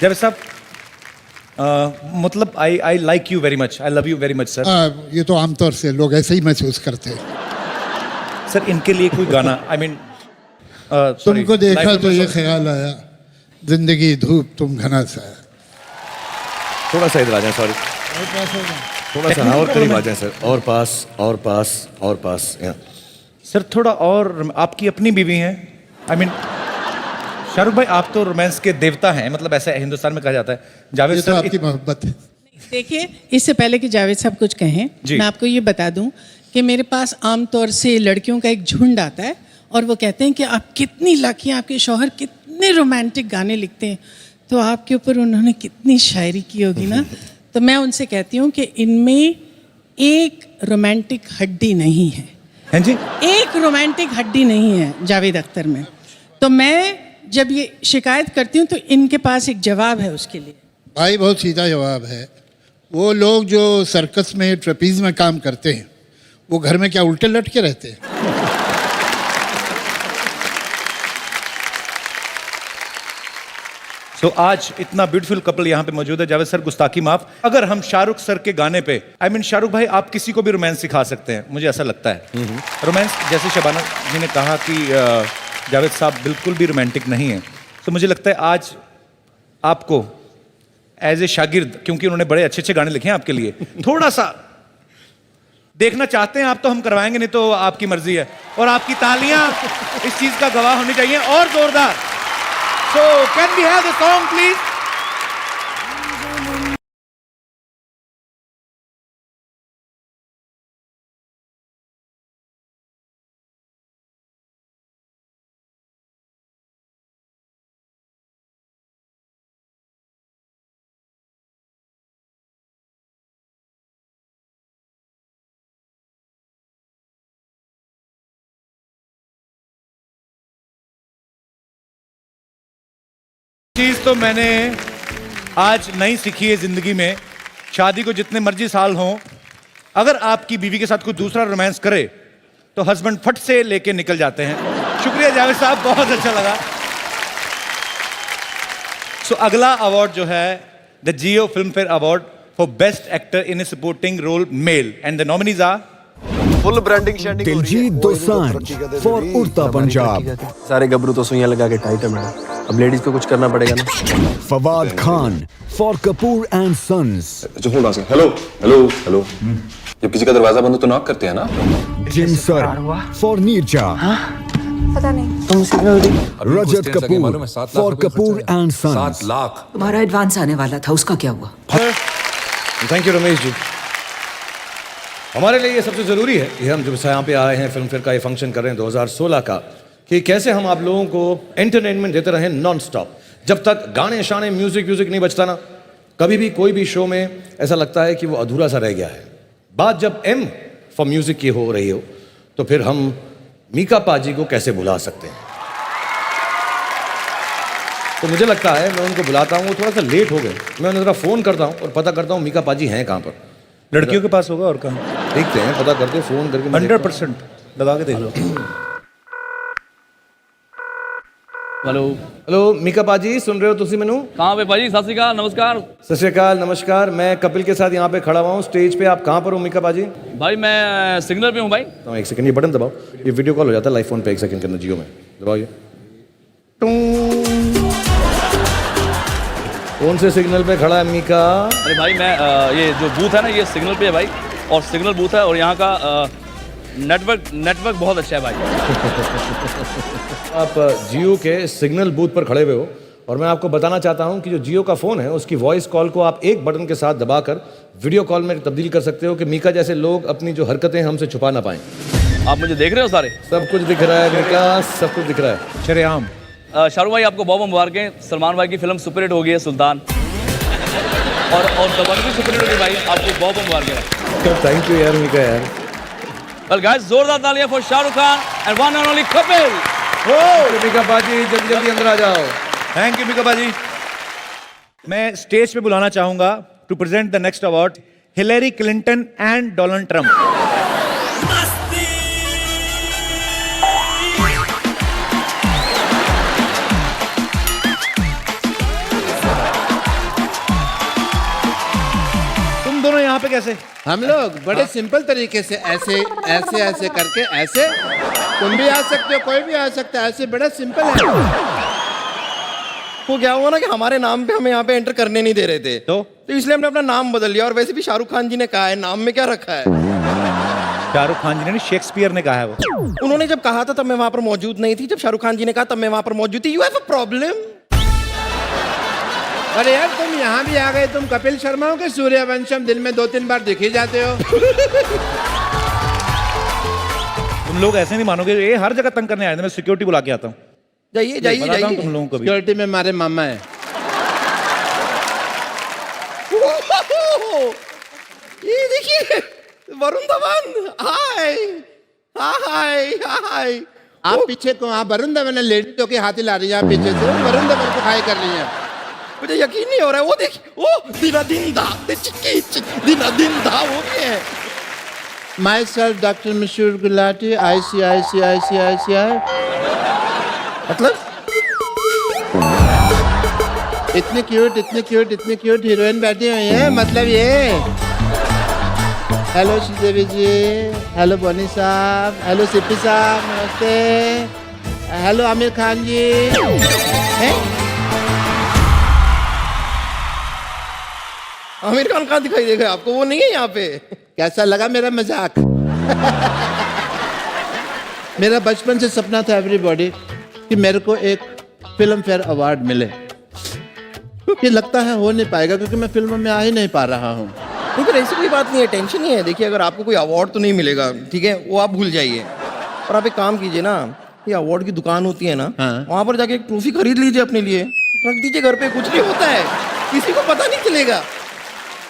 जावेद साहब, मतलब I like you very much, I love you very much sir. ये तो आमतौर से लोग ऐसे ही महसूस करते हैं। सर इनके लिए कोई गाना, आई मीन तुमको देखा तो ये ख्याल आया, जिंदगी धूप तुम घना सा। थोड़ा सा इधर आ जाए, सॉरी, थोड़ा सा और करीब आ जाए सर, और पास और पास और पास। सर थोड़ा और, आपकी अपनी बीवी हैं, आई मीन शाहरुख भाई आप तो रोमांस के देवता हैं, मतलब ऐसा हिंदुस्तान में कहा जाता है। जावेद सर, आपकी मोहब्बत है। देखिए, इससे पहले कि जावेद साहब कुछ कहें, मैं आपको ये बता दूं कि मेरे पास आमतौर से लड़कियों का एक झुंड आता है और वो कहते हैं कि आप कितनी लकी हैं, आपके शौहर कितने रोमांटिक गाने लिखते हैं, तो आपके ऊपर उन्होंने कितनी शायरी की होगी ना। तो मैं उनसे कहती हूँ कि इनमें एक रोमांटिक हड्डी नहीं है। हैं जी? एक रोमांटिक हड्डी नहीं है जावेद अख्तर में। तो मैं जब ये शिकायत करती हूँ तो इनके पास एक जवाब है उसके लिए। भाई बहुत सीधा जवाब है। वो लोग जो सर्कस में ट्रेपीज में काम करते हैं वो घर में क्या उल्टे लटके रहते हैं? सो आज इतना ब्यूटीफुल कपल यहाँ पे मौजूद है। जावेद सर गुस्ताखी माफ। अगर हम शाहरुख सर के गाने पे शाहरुख भाई आप किसी को भी रोमांस सिखा सकते हैं, मुझे ऐसा लगता है। रोमांस जैसे शबाना जी ने कहा कि जावेद साहब बिल्कुल भी रोमांटिक नहीं है, तो मुझे लगता है आज आपको एज ए शागिर्द, क्योंकि उन्होंने बड़े अच्छे अच्छे गाने लिखे हैं आपके लिए, थोड़ा सा देखना चाहते हैं आप तो हम करवाएंगे, नहीं तो आपकी मर्जी है। और आपकी तालियां इस चीज का गवाह होनी चाहिए और जोरदार। So, can we have the song, please? चीज तो मैंने आज नहीं सीखी है जिंदगी में, शादी को जितने मर्जी साल हों, अगर आपकी बीवी के साथ कोई दूसरा रोमांस करे तो हस्बैंड फट से लेके निकल जाते हैं। शुक्रिया जावेद साहब, बहुत अच्छा लगा। सो अगला अवार्ड जो है the Jio film fair award for best actor in a supporting role male, and the nominees are full branding Diljit Dosanjh for Udta Punjab. सारे गबरू तो सुइयां लगा के टाइट है मैडम, अब लेडीज को कुछ करना पड़ेगा ना। Fawad Khan for Kapoor and sons. जो hold on, hello hello hello, जब किसी का दरवाजा बंद हो तो नॉक करते हैं ना। Jim Sarbh for Neerja. पता नहीं तुम security. Rajat Kapoor for Kapoor and sons. 7 lakh तुम्हारा एडवांस आने वाला था, उसका क्या हुआ? Thank you Ramesh ji. हमारे लिए ये सबसे ज़रूरी है कि हम जब यहाँ पे आए हैं, फिल्म फेयर का ये फंक्शन कर रहे हैं 2016 का, कि कैसे हम आप लोगों को एंटरटेनमेंट देते रहें नॉन स्टॉप। जब तक गाने शाने म्यूजिक नहीं बजता ना, कभी भी कोई भी शो में ऐसा लगता है कि वो अधूरा सा रह गया है। बात जब एम फॉर म्यूजिक की हो रही हो तो फिर हम मीका पाजी को कैसे भुला सकते हैं। तो मुझे लगता है मैं उनको बुलाता हूँ, वो थोड़ा सा लेट हो गए, मैं उन्हें ज़रा फ़ोन करता हूँ और पता करता हूँ मीका पाजी हैं कहाँ पर। लड़कियों के पास होगा और कहाँ, देखते हैं, पता करते फ़ोन करके 100% लगा के देख लो। हेलो हेलो मीका पाजी, सुन रहे हो तुसी मैनू? कहाँ पे पाजी? सत श्री अकाल, नमस्कार। सत श्री अकाल, नमस्कार। मैं कपिल के साथ यहाँ पे खड़ा हुआ हूँ स्टेज पे। आप कहाँ पर हो मीका पाजी? भाई मैं सिग्नल पे हूँ भाई। तो एक सेकंड, ये बटन दबाओ, ये वीडियो कॉल हो जाता है लाइव फोन पे, एक सेकंड के अंदर जियो में दबाओ ये। कौन से सिग्नल पे खड़ा है मीका? अरे भाई मैं ये जो बूथ है ना, ये सिग्नल पे है भाई, और सिग्नल बूथ है, और यहाँ का नेटवर्क बहुत अच्छा है भाई। आप जियो के सिग्नल बूथ पर खड़े हुए हो और मैं आपको बताना चाहता हूँ कि जो जियो का फ़ोन है उसकी वॉइस कॉल को आप एक बटन के साथ दबाकर वीडियो कॉल में तब्दील कर सकते हो कि मीका जैसे लोग अपनी जो हरकतें हमसे छुपा ना पाएं। आप मुझे देख रहे हो सारे? सब कुछ दिख रहा है मीका, सब कुछ दिख रहा है शरेआम। शाहरुख भाई आपको बहुत मुबारकें, सलमान भाई की फिल्म सुपरहिट हो गई है सुल्तान, और दबंग भी सुपरहिट हो गई भाई, आपको बहुत मुबारकें। थैंक यू यार मीका यार। वेल गाइस, जोरदार तालियां for Shahrukh Khan and one and only Kapil. Mika paaji जल्दी जल्दी अंदर आ जाओ। थैंक यू मीका पाजी। मैं स्टेज पे बुलाना चाहूंगा to present the next award Hillary Clinton and Donald Trump. तुम दोनों यहाँ पे कैसे? हम लोग बड़े सिंपल तरीके से ऐसे ऐसे ऐसे करके ऐसे, तुम भी आ सकते हो, कोई भी आ सकता है, ऐसे बड़ा सिंपल है। वो क्या हुआ ना कि हमारे नाम पे हमें यहाँ पे एंटर करने नहीं दे रहे थे, तो इसलिए हमने अपना नाम बदल लिया। और वैसे भी शाहरुख खान जी ने कहा है, नाम में क्या रखा है? शाहरुख खान जी ने, शेक्सपियर ने कहा है वो। उन्होंने जब कहा था तब मैं वहां पर मौजूद नहीं थी, जब शाहरुख खान जी ने कहा तब मैं वहां पर मौजूद थी। You have a problem. अरे यार तुम यहाँ भी आ गए, तुम कपिल शर्मा हो के सूर्यवंशम दिन में 2-3 बार दिख ही जाते हो। तुम लोग ऐसे नहीं मानोगे, ये हर जगह तंग करने आए थे, मैं सिक्योरिटी बुला के आता हूँ। जाइए जाइए बताता हूँ जाइए। तुम लोगों को भी। सिक्योरिटी में हमारे मामा है। ये देखिए वरुण धवन, हाय हाय हाय। आप पीछे को, आप वरुण धवन ने लेडी तो के हाथ हिला रही है, आप पीछे से वरुण धवन को हाय कर रही हैं। मुझे यकीन नहीं हो रहा है। वो देखिए, ओ दिना दिन दा चिक्की दिना दिन दा वो भी है। माई सेल्फ डॉक्टर मशहूर गुलाटी, ICICI। मतलब इतने क्यूट हीरोइन बैठी हुई है, मतलब ये। हेलो श्रीदेवी जी, हेलो बनी साहब, हेलो सिप्पी साहब, नमस्ते। हेलो आमिर खान जी। हैं? आमिर खान कहाँ दिखाई देगा आपको? वो नहीं है यहाँ पे। कैसा लगा मेरा मजाक? मेरा बचपन से सपना था एवरीबॉडी कि मेरे को एक फिल्म फेयर अवार्ड मिले। ये लगता है हो नहीं पाएगा क्योंकि मैं फिल्मों में आ ही नहीं पा रहा हूँ। लेकिन ऐसी कोई बात नहीं है, टेंशन नहीं है। देखिए अगर आपको कोई अवार्ड तो नहीं मिलेगा, ठीक है, वो आप भूल जाइए। और आप एक काम कीजिए ना, ये अवार्ड की दुकान होती है ना, वहाँ पर जाके एक ट्रॉफी खरीद लीजिए अपने लिए, रख दीजिए घर पे। कुछ नहीं होता है, किसी को पता नहीं चलेगा।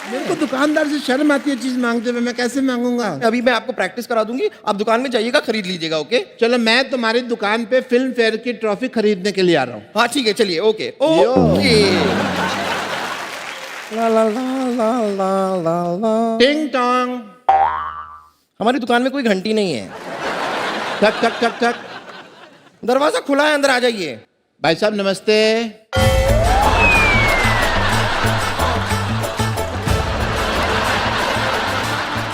मेरे को दुकानदार से शर्म आती है चीज मांगते हुए, मैं कैसे मांगूंगा? अभी मैं आपको प्रैक्टिस करा दूंगी, आप दुकान में जाइएगा, खरीद लीजिएगा। ओके चलो, मैं तुम्हारी दुकान पे फिल्म फेयर की ट्रॉफी खरीदने के लिए आ रहा हूँ। हाँ ठीक है, चलिए। Okay okay. ला ला ला ला ला ला ला। टिंग टोंग। हमारी दुकान में कोई घंटी नहीं है। टक टक टक टक। दरवाजा खुला है, अंदर आ जाइए। भाई साहब नमस्ते।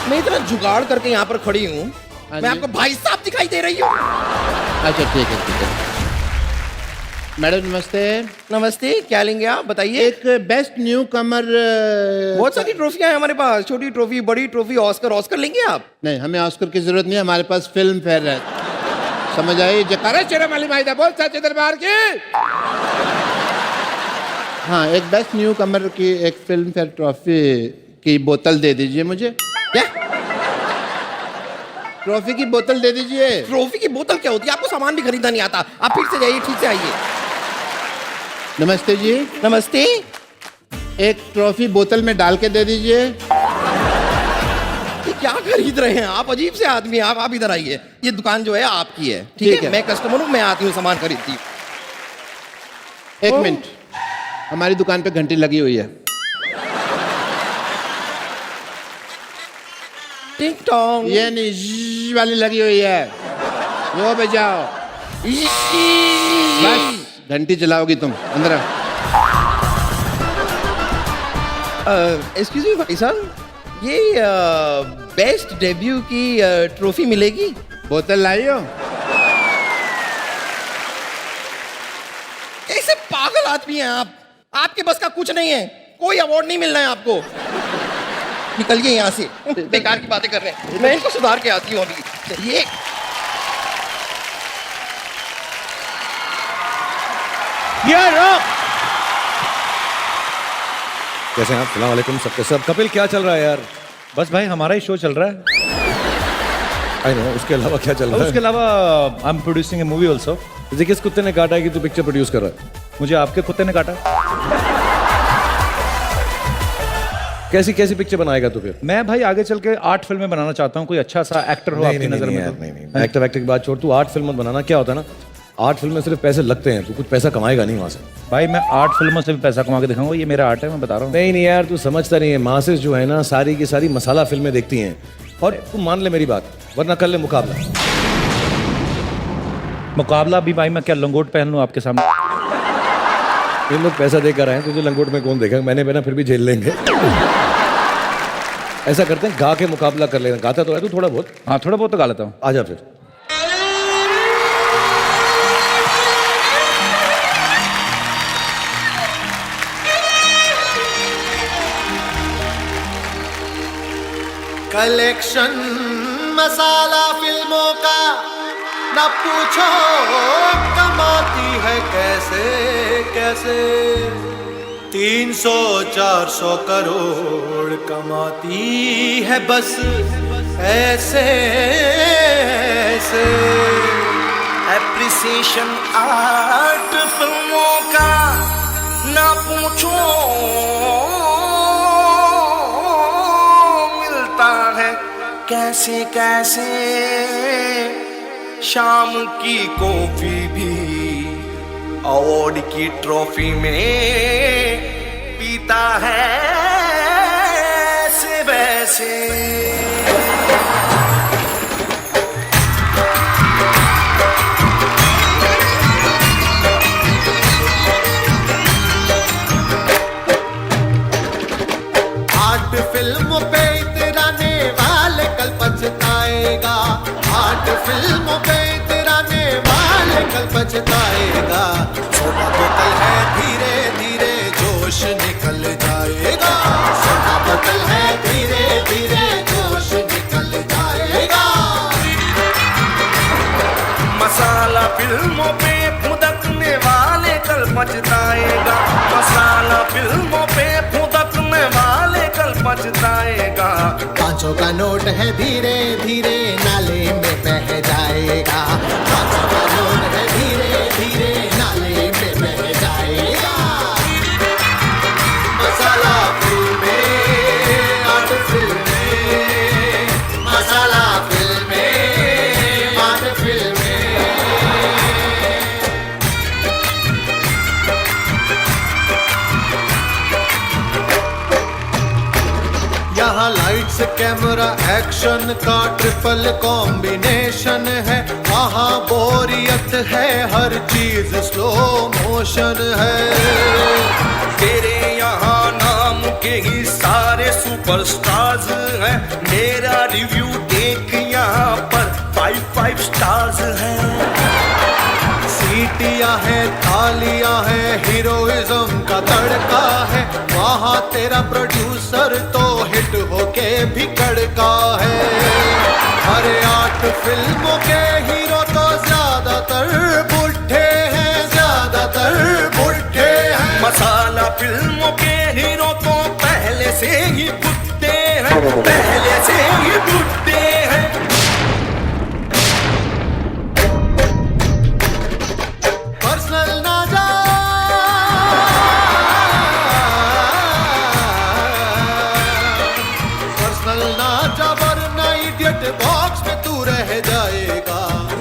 मैं इतना जुगाड़ करके यहाँ पर खड़ी हूँ, मैं आपको भाई साहब दिखाई दे रही हूँ। अच्छा ठीक है। मैडम नमस्ते। नमस्ते, क्या लेंगे आप बताइए? एक बेस्ट न्यू कमर। बहुत सारी ट्रॉफियां हैं हमारे पास, छोटी ट्रॉफी, बड़ी ट्रॉफी, ऑस्कर लेंगे आप? नहीं, हमें ऑस्कर की जरूरत नहीं है, हमारे पास फिल्म फेयर है। समझ आई? जकारा शेरा माली माहिदा बोल सच्चे दरबार की। हाँ, एक बेस्ट न्यू कमर की एक फिल्म फेयर ट्रॉफी की बोतल दे दीजिए मुझे। क्या? ट्रॉफी की बोतल दे दीजिए। ट्रॉफी की बोतल क्या होती है? आपको सामान भी खरीदना नहीं आता। आप फिर से जाइए, ठीक से आइए। नमस्ते जी। नमस्ते। एक ट्रॉफी बोतल में डाल के दे दीजिए। ये क्या खरीद रहे हैं आप? अजीब से आदमी। आप इधर आइए, ये दुकान जो है आपकी है, ठीक है? मैं कस्टमर हूँ, मैं आती हूँ सामान खरीदती हूँ। एक मिनट, हमारी दुकान पे घंटी लगी हुई है। टिंग टोंग। ये नहीं, ज़्ज़ वाली लगी हुई है, वो बजाओ। बस घंटी चलाओगी तुम। अंदर आओ। एक्सक्यूज मी भाई साहब, ये बेस्ट डेब्यू की ट्रॉफी मिलेगी? बोतल लाई हो? कैसे पागल आदमी हैं आप? आपके बस का कुछ नहीं है, कोई अवार्ड नहीं मिलना है आपको। निकलिए यहाँ से, बेकार की बातें कर रहे हैं। मैं इनको सुधार के आती हूँ अभी। चलिए। कैसे हैं आप? अस्सलाम वालेकुम सबके सब। कपिल क्या चल रहा है यार? बस भाई हमारा ही शो चल रहा है। आई नो, उसके अलावा क्या चल रहा है? उसके अलावा I am producing A movie also. तुझे किस कुत्ते ने काटा है कि तू पिक्चर प्रोड्यूस कर रहा है? मुझे आपके कुत्ते ने काटा। कैसी कैसी पिक्चर बनाएगा तू फिर? मैं भाई आगे चल के 8 फिल्में बनाना चाहता हूँ। कोई अच्छा सा एक्टर हो आपकी नजर में? नहीं, एक्टर की बात छोड़, तू 8 फिल्म मत बनाना। क्या होता है ना, 8 फिल्म में सिर्फ पैसे लगते हैं, तू कुछ पैसा कमाएगा नहीं वहां से। भाई मैं 8 फिल्मों से भी पैसा कमा के दिखाऊंगा, ये मेरा आर्ट है, मैं बता रहा हूँ। नहीं यार, तू समझता नहीं है। मासेस जो है ना, सारी की सारी मसाला फिल्में देखती हैं। और तू मान ले मेरी बात, वरना कर ले मुकाबला। मुकाबला भी भाई मैं क्या लंगोट पहन लूँ आपके सामने? इन लोग पैसा देकर आए हैं, तुझे लंगोट में कौन देखेगा? मैंने पहना फिर भी झेल लेंगे। ऐसा करते हैं, गा के मुकाबला कर लेना। गाता तो है तू थोड़ा बहुत? हाँ थोड़ा बहुत तो गा लेता हूँ। आजा फिर। कलेक्शन मसाला फिल्मों का न पूछो कमाती है कैसे कैसे। 300-400 करोड़ कमाती है बस ऐसे ऐसे एप्रिसिएशन आर्ट फिल्मों का ना पूछो मिलता है कैसे कैसे शाम की कॉफी भी अवार्ड की ट्रॉफी में पीता है ऐसे वैसे आर्ट फिल्मों पे इतराने वाले कल पछताएगा आर्ट फिल्मों पे इतराने वाले कल पछताएगा सोना बोतल है धीरे धीरे जोश निकल जाएगा सोना बोतल है धीरे धीरे जोश निकल जाएगा मसाला फिल्मों पे फुदकने वाले कल पछताएगा मसाला फिल्मों पे फुदकने वाले कल पछताएगा 500 का नोट है धीरे धीरे नाले में बह जाएगा 500 का नोट है धीरे धीरे नाले में बह जाएगा मसाला फिल्में आर्ट फिल्में मसाला फिल्में आर्ट फिल्में यहाँ लाइट्स कैमरा एक्शन का ट्रिपल कॉम्बिनेशन है वहाँ बोरियत है हर चीज स्लो मोशन है तेरे यहाँ नाम के ही सारे सुपरस्टार्स हैं मेरा रिव्यू देख यहाँ पर 5 स्टार्स हैं सीटियां हैं थालियां हैं हीरोइज्म का तड़का है वहाँ तेरा प्रोड्यूसर तो हिट होके भी कड़का है हर आर्ट फिल्मों के हीरो तो ज्यादातर बुढ़े हैं ज्यादातर बुढ़े हैं मसाला फिल्मों के हीरो तो पहले से ही बुढ़े हैं पहले से ही बुढ़े हैं पर्सनल ना जा पर्सनल ना जा वरना इडियट बॉक्स में तू रह जाएगा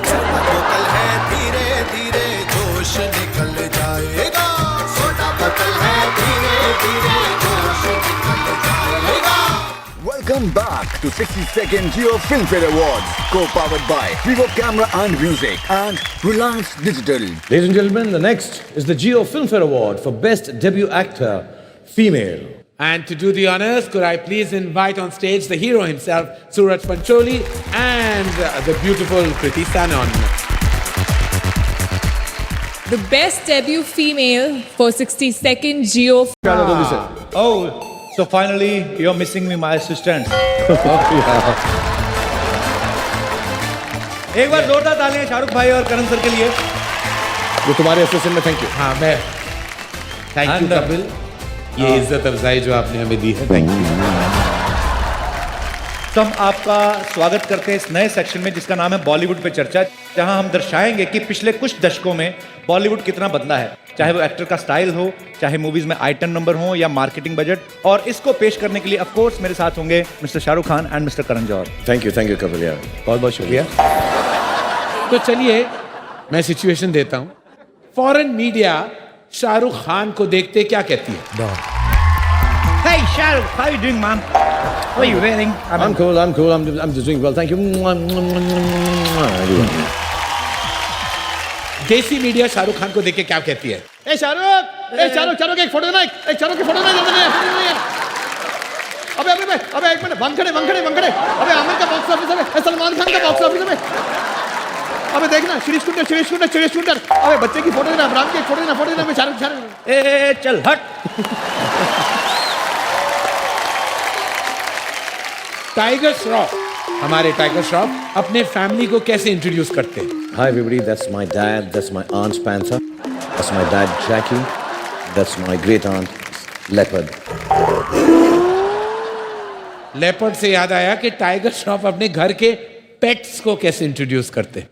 सोडा बोतल है धीरे धीरे जोश निकल जाएगा सोडा बोतल है धीरे धीरे जोश निकल जाएगा Welcome back to 62nd Geo Filmfare Awards, co-powered by Vivo Camera and Music and Reliance Digital. Ladies and gentlemen, the next is the Geo Filmfare Award for Best Debut Actor, Female. And to do the honors, could I please invite on stage the hero himself, Suraj Pancholi, and the beautiful Kriti Sanon. The best debut female for 62nd Geo. Oh, so finally you're missing me, my assistant. एक बार जोरदार तालियां शाहरुख भाई और करण sir के लिए जो तुम्हारे assistant में थैंक यू हाँ मैं थैंक यू कपिल ये इज्जत अफजाई जो आपने हमें दी है थैंक यू तो हम आपका स्वागत करते हैं इस नए सेक्शन में जिसका नाम है बॉलीवुड पे चर्चा जहां हम दर्शाएंगे कि पिछले कुछ दशकों में बॉलीवुड कितना बदला है चाहे वो एक्टर का स्टाइल हो चाहे मूवीज में आइटम नंबर हो या मार्केटिंग बजट और इसको पेश करने के लिए ऑफ कोर्स मेरे साथ होंगे mister Shahrukh Khan and mister Karan Johar thank you Kapil यार बहुत बहुत शुक्रिया तो चलिए मैं सिचुएशन देता हूँ फॉरेन मीडिया शाहरुख खान को देखते क्या कहती है Hey Shahrukh, how are you doing, man? What are you wearing? I'm cool. I'm just doing well. Thank you. देसी मीडिया शाहरुख खान को देख के क्या कहती है ए शाहरुख एक फोटो ना एक शाहरुख की फोटो ना अबे एक मिनट बंद खड़े अबे आमिर का बॉक्स ऑफिस है सलमान खान का बॉक्स ऑफिस है अबे देखना शिरीष कुंडर अबे बच्चे की फोटो ना अब्राम की फोटो ना मैं शाहरुख ए चल हट टाइगर श्रॉफ हमारे टाइगर श्रॉफ अपने फैमिली को कैसे इंट्रोड्यूस करते हैं Hi everybody, that's my dad, that's my aunt Panther, that's my dad Jackie, that's my great aunt Leopard. Leopard से याद आया कि टाइगर श्रॉफ अपने घर के पेट्स को कैसे इंट्रोड्यूस करते?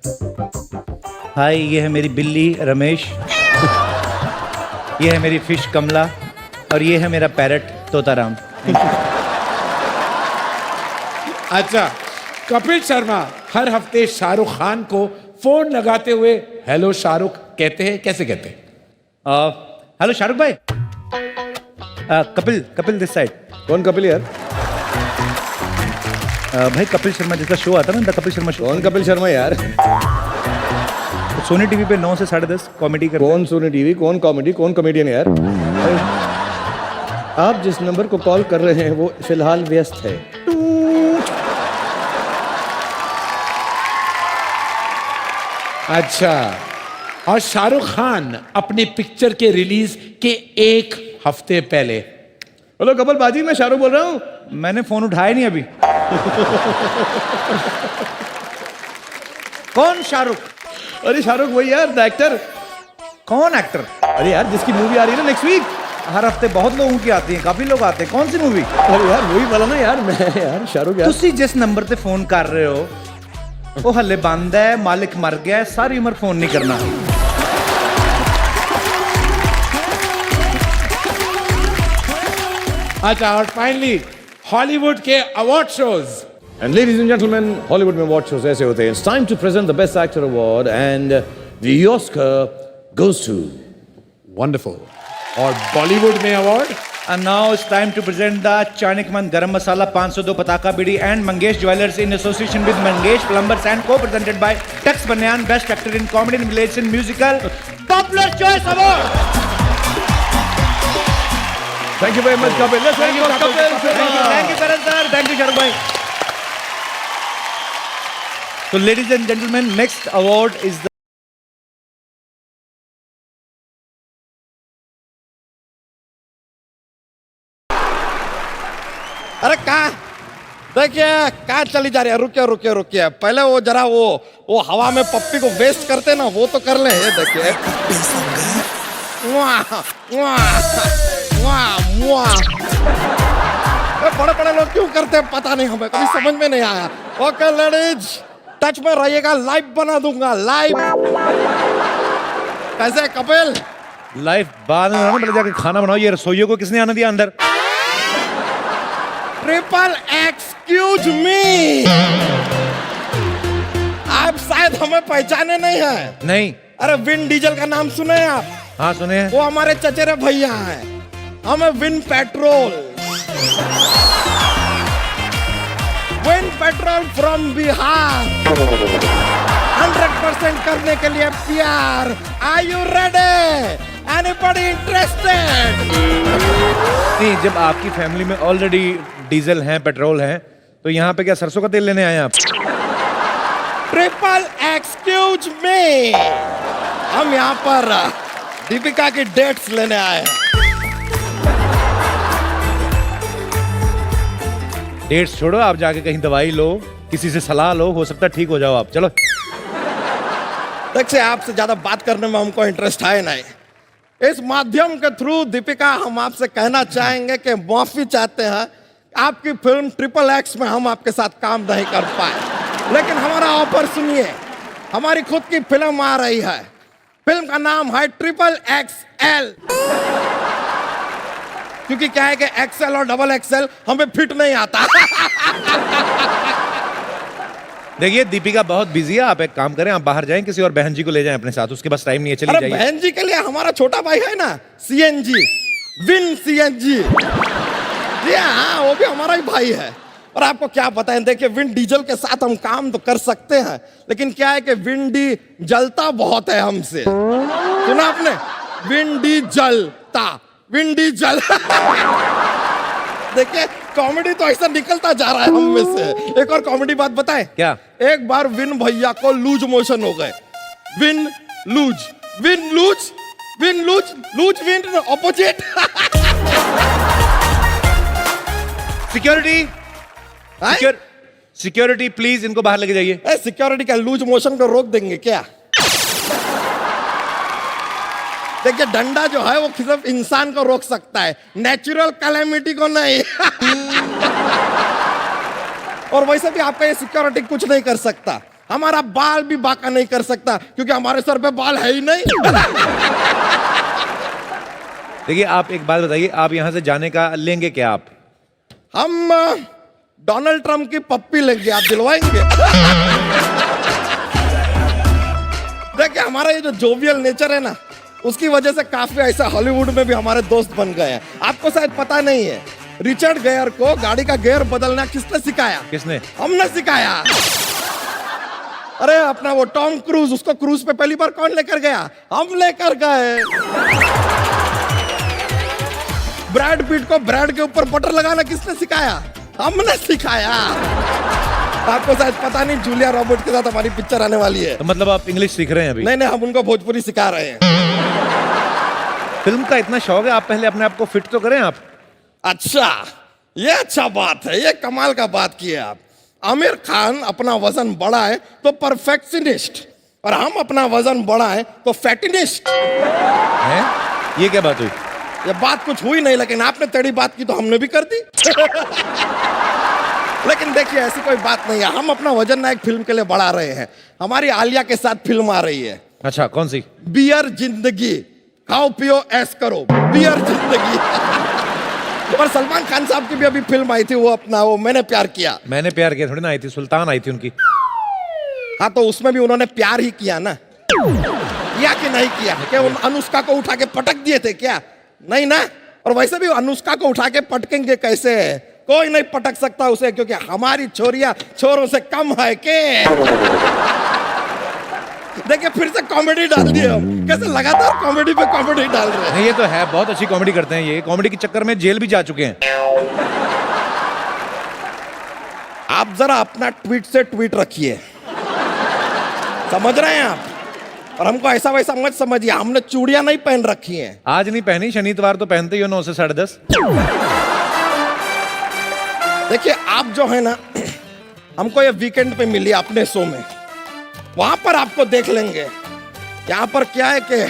हाय, ये है मेरी बिल्ली रमेश, ये है मेरी फिश कमला और ये है मेरा पैरट तोताराम। अच्छा, कपिल शर्मा हर हफ्ते शाहरुख खान को फोन लगाते हुए हेलो शाहरुख कहते हैं, कैसे कहते हैं? हेलो शाहरुख भाई। Kapil this side. कौन कपिल यार? भाई कपिल शर्मा जिसका शो आता है ना, द कपिल शर्मा शो। कौन कपिल शर्मा यार? सोनी टीवी पे 9 से 10:30 कॉमेडी करते हैं। कौन सोनी टीवी, कौन कॉमेडी, कौन कॉमेडियन यार? आप जिस नंबर को कॉल कर रहे हैं वो फिलहाल व्यस्त है। अच्छा, और शाहरुख खान अपने पिक्चर के रिलीज के 1 हफ्ते पहले, हेलो कपिल बाजी, मैं शाहरुख बोल रहा हूँ। मैंने फोन उठाया नहीं अभी। कौन शाहरुख? अरे शाहरुख वही यार, द एक्टर। कौन एक्टर? अरे यार जिसकी मूवी आ रही है ना नेक्स्ट वीक। हर हफ्ते बहुत लोगों की आती है, काफी लोग आते हैं। कौन सी मूवी? अरे यार वही वाला ना यार, मैं यार शाहरुख यार। तुसी जिस नंबर पे फोन कर रहे हो वो हले बंद है, मालिक मर गया है, सारी उम्र फोन नहीं करना। अच्छा, और फाइनली हॉलीवुड के award shows. And ladies and gentlemen, Hollywood में अवार्ड शोज ऐसे होते हैं। It's time to present the Best Actor Award and the Oscar goes to Wonderful. और बॉलीवुड में award. And now it's time to present the Chanikman Garam Masala 502 Pataka Bidi and Mangesh Jewelers in association with Mangesh Plumbers and co-presented by Tex Banyan, Best Actor in Comedy and Relation Musical Popular Choice Award. Thank you very much, Kapil. Let's thank you, Kapil. Thank you, Karan sir. Thank you, Shahrukh bhai. So, ladies and gentlemen, next award is the अरे कहाँ देखिए, कहाँ चली जा रही है? रुकिए रुकिए रुकिए, पहले वो जरा वो हवा में पप्पी को वेस्ट करते ना, वो तो कर ले। ये देखिए, बड़े बड़े लोग क्यों करते हैं पता नहीं, हमें कभी समझ में नहीं आया। ओके लेडीज, टच में रहिएगा, लाइव बना दूंगा, लाइव। कैसे कपिल? लाइव बाद में पहले जाके खाना बनाओ। ये रसोइयों को किसने आने दिया अंदर? ट्रिपल एक्सक्यूज मी, आप शायद हमें पहचाने नहीं है। नहीं। अरे विन डीजल का नाम सुने हैं आप? हाँ सुने हैं। वो हमारे चचेरे भैया हैं। हमें विन पेट्रोल फ्रॉम बिहार 100% करने के लिए प्यार। Are you ready? Anybody interested? नहीं, जब आपकी फैमिली में ऑलरेडी डीजल है, पेट्रोल है, तो यहाँ पे क्या सरसों का तेल लेने आए आप? ट्रिपल एक्सक्यूज मी, हम यहाँ पर दीपिका की डेट्स लेने आए हैं। डेट्स छोड़ो, आप जाके कहीं दवाई लो, किसी से सलाह लो, हो सकता है ठीक हो जाओ आप। चलो। देखिए, आपसे ज्यादा बात करने में हमको इंटरेस्ट है नहीं। इस माध्यम के थ्रू दीपिका, हम आपसे कहना चाहेंगे कि माफी चाहते हैं, आपकी फिल्म ट्रिपल एक्स में हम आपके साथ काम नहीं कर पाए, लेकिन हमारा ऑफर सुनिए। हमारी खुद की फिल्म आ रही है, फिल्म का नाम है ट्रिपल एक्सएल, क्योंकि क्या है कि एक्सएल और डबल एक्सएल हमें फिट नहीं आता। देखिए, दीपिका बहुत बिजी है, आप एक काम करें, आप बाहर जाएं, किसी और बहन जी को ले जाएं अपने साथ, उसके पास टाइम नहीं है। चलिए जाइए। बहन जी के लिए हमारा छोटा भाई है ना, सीएनजी, विन सीएनजी, जी हाँ, वो भी हमारा ही भाई है। और आपको क्या पता है, देखिए विन डीजल के साथ हम काम तो कर सकते हैं, लेकिन क्या है कि विन डी जलता बहुत है हमसे। सुना आपने? विन डी जलता, विन डी जल। देखिए, कॉमेडी तो ऐसा निकलता जा रहा है हम में से। एक और कॉमेडी बात बताएं क्या? एक बार विन भैया को लूज मोशन हो गए। Win loose, win loose, win loose, loose win opposite. Security, security please इनको बाहर लेके जाइए। सिक्योरिटी का लूज मोशन को रोक देंगे क्या? देखिए, डंडा जो है वो सिर्फ इंसान को रोक सकता है, नेचुरल कैलेमिटी को नहीं। और वैसे भी आपका ये सिक्योरिटी कुछ नहीं कर सकता, हमारा बाल भी बाका नहीं कर सकता, क्योंकि हमारे सर पे बाल है ही नहीं। देखिए आप एक बात बताइए, आप यहाँ से जाने का लेंगे क्या आप? हम डोनाल्ड ट्रम्प की पप्पी लेंगे, आप दिलवाएंगे? देखिए हमारा ये जो जोवियल नेचर है ना, उसकी वजह से काफी ऐसा हॉलीवुड में भी हमारे दोस्त बन गए हैं। आपको शायद पता नहीं है, रिचर्ड गेयर को गाड़ी का गियर बदलना किसने सिखाया? किसने? हमने सिखाया। अरे अपना वो टॉम क्रूज, उसको क्रूज पे पहली बार कौन लेकर गया? हम लेकर गए। ब्रैड पीट को ब्रेड के ऊपर बटर लगाना किसने सिखाया? हमने सिखाया। आपको शायद पता नहीं, जूलिया रॉबर्ट के साथ हमारी पिक्चर आने वाली है। तो मतलब आप इंग्लिश सीख रहे हैं अभी? नहीं, हम उनको भोजपुरी सिखा रहे हैं। फिल्म का इतना शौक है, आप पहले अपने आप को फिट तो करें आप। अच्छा, ये अच्छा बात है, ये कमाल का बात की है आप। आमिर खान अपना वजन बड़ा है तो परफेक्शनिस्ट, और हम अपना वजन बड़ा है तो फैटिनिस्ट हैं? ये क्या बात हुई? ये बात कुछ हुई नहीं, लेकिन आपने तेरी बात की तो हमने भी कर दी। लेकिन देखिए ऐसी कोई बात नहीं है, हम अपना वजन ना एक फिल्म के लिए बढ़ा रहे हैं। हमारी आलिया के साथ फिल्म आ रही है। अच्छा, कौन सी? बियर जिंदगी, खाओ पियो ऐश करो, बियर जिंदगी। और सलमान खान साहब की भी अभी फिल्म आई थी, वो अपना वो मैंने प्यार किया। मैंने प्यार किया थोड़ी ना आई थी, सुल्तान आई थी उनकी। हाँ, तो उसमें भी उन्होंने प्यार ही किया ना, किया कि नहीं किया? क्या उन अनुष्का को उठा के पटक दिए थे क्या? नहीं ना। और वैसे भी अनुष्का को उठा के पटकेंगे कैसे? कोई नहीं पटक सकता उसे, क्योंकि हमारी छोरियां छोरों से कम है के। देखिए फिर से कॉमेडी डाल दिए हम, कैसे लगातार कॉमेडी पे कॉमेडी डाल रहे हैं। नहीं, ये तो है, बहुत अच्छी कॉमेडी करते हैं ये। कॉमेडी के चक्कर में जेल भी जा चुके हैं। आप जरा अपना ट्वीट से ट्वीट रखिए, समझ रहे हैं आप? और हमको ऐसा वैसा मत समझिए, हमने चूड़ियां नहीं पहन रखी हैं। आज नहीं पहनी, शनिवार तो पहनते ही हो 9 से 10:30। देखिए आप जो है ना, हमको ये वीकेंड पे मिली अपने शो में, वहां पर आपको देख लेंगे। यहाँ पर क्या है कि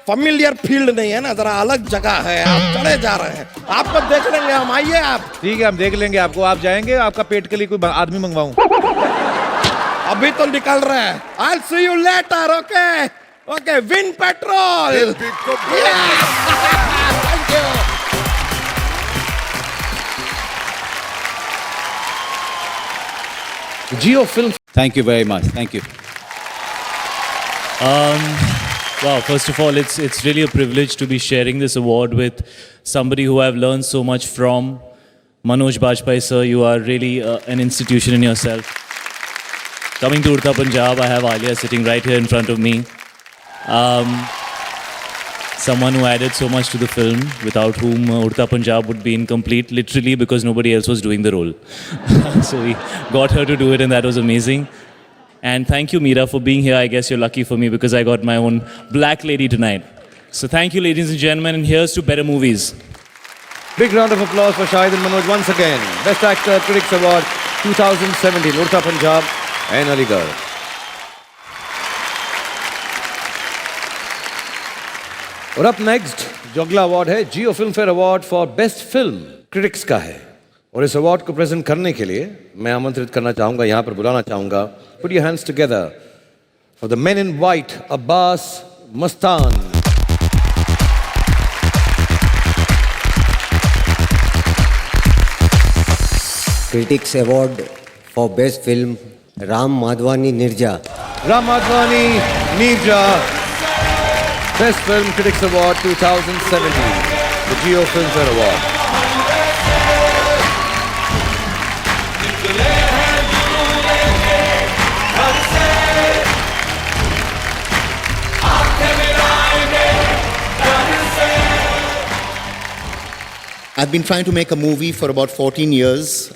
फैमिलियर फील्ड नहीं है ना, जरा अलग जगह है, आप चले जा रहे हैं, आपको देख लेंगे हम। आइए आप। ठीक है, हम देख लेंगे आपको। आप जाएंगे, आपका पेट के लिए कोई आदमी मंगवाऊं? अभी तो निकल रहे हैं। I'll see you later, okay? Okay, Win Petrol. Thank you. Geo Film. Thank you very much. Thank you. Wow, first of all, it's really a privilege to be sharing this award with somebody who I've learned so much from. Manoj Bajpayee sir, you are really an institution in yourself. Coming to Udta Punjab, I have Alia sitting right here in front of me. Someone who added so much to the film, without whom Udta Punjab would be incomplete, literally, because nobody else was doing the role. So we got her to do it, and that was amazing. And thank you, Meera, for being here. I guess you're lucky for me because I got my own black lady tonight. So thank you, ladies and gentlemen, and here's to better movies. Big round of applause for Shahid and Manoj once again. Best Actor Critics Award 2017, Udta Punjab and Aligarh. और अब next जो अगला award है, Jio film fair award for best film critics का है। और इस award को प्रेजेंट करने के लिए मैं आमंत्रित करना चाहूंगा, यहाँ पर बुलाना चाहूंगा, put your hands together for the man in white, Abbas Mustan. Critics award for best film Ram Madhvani Neerja. Ram Madhvani Neerja, Best Film Critics Award 2017, the Geo Film Fair Award. I've been trying to make a movie for about 14 years.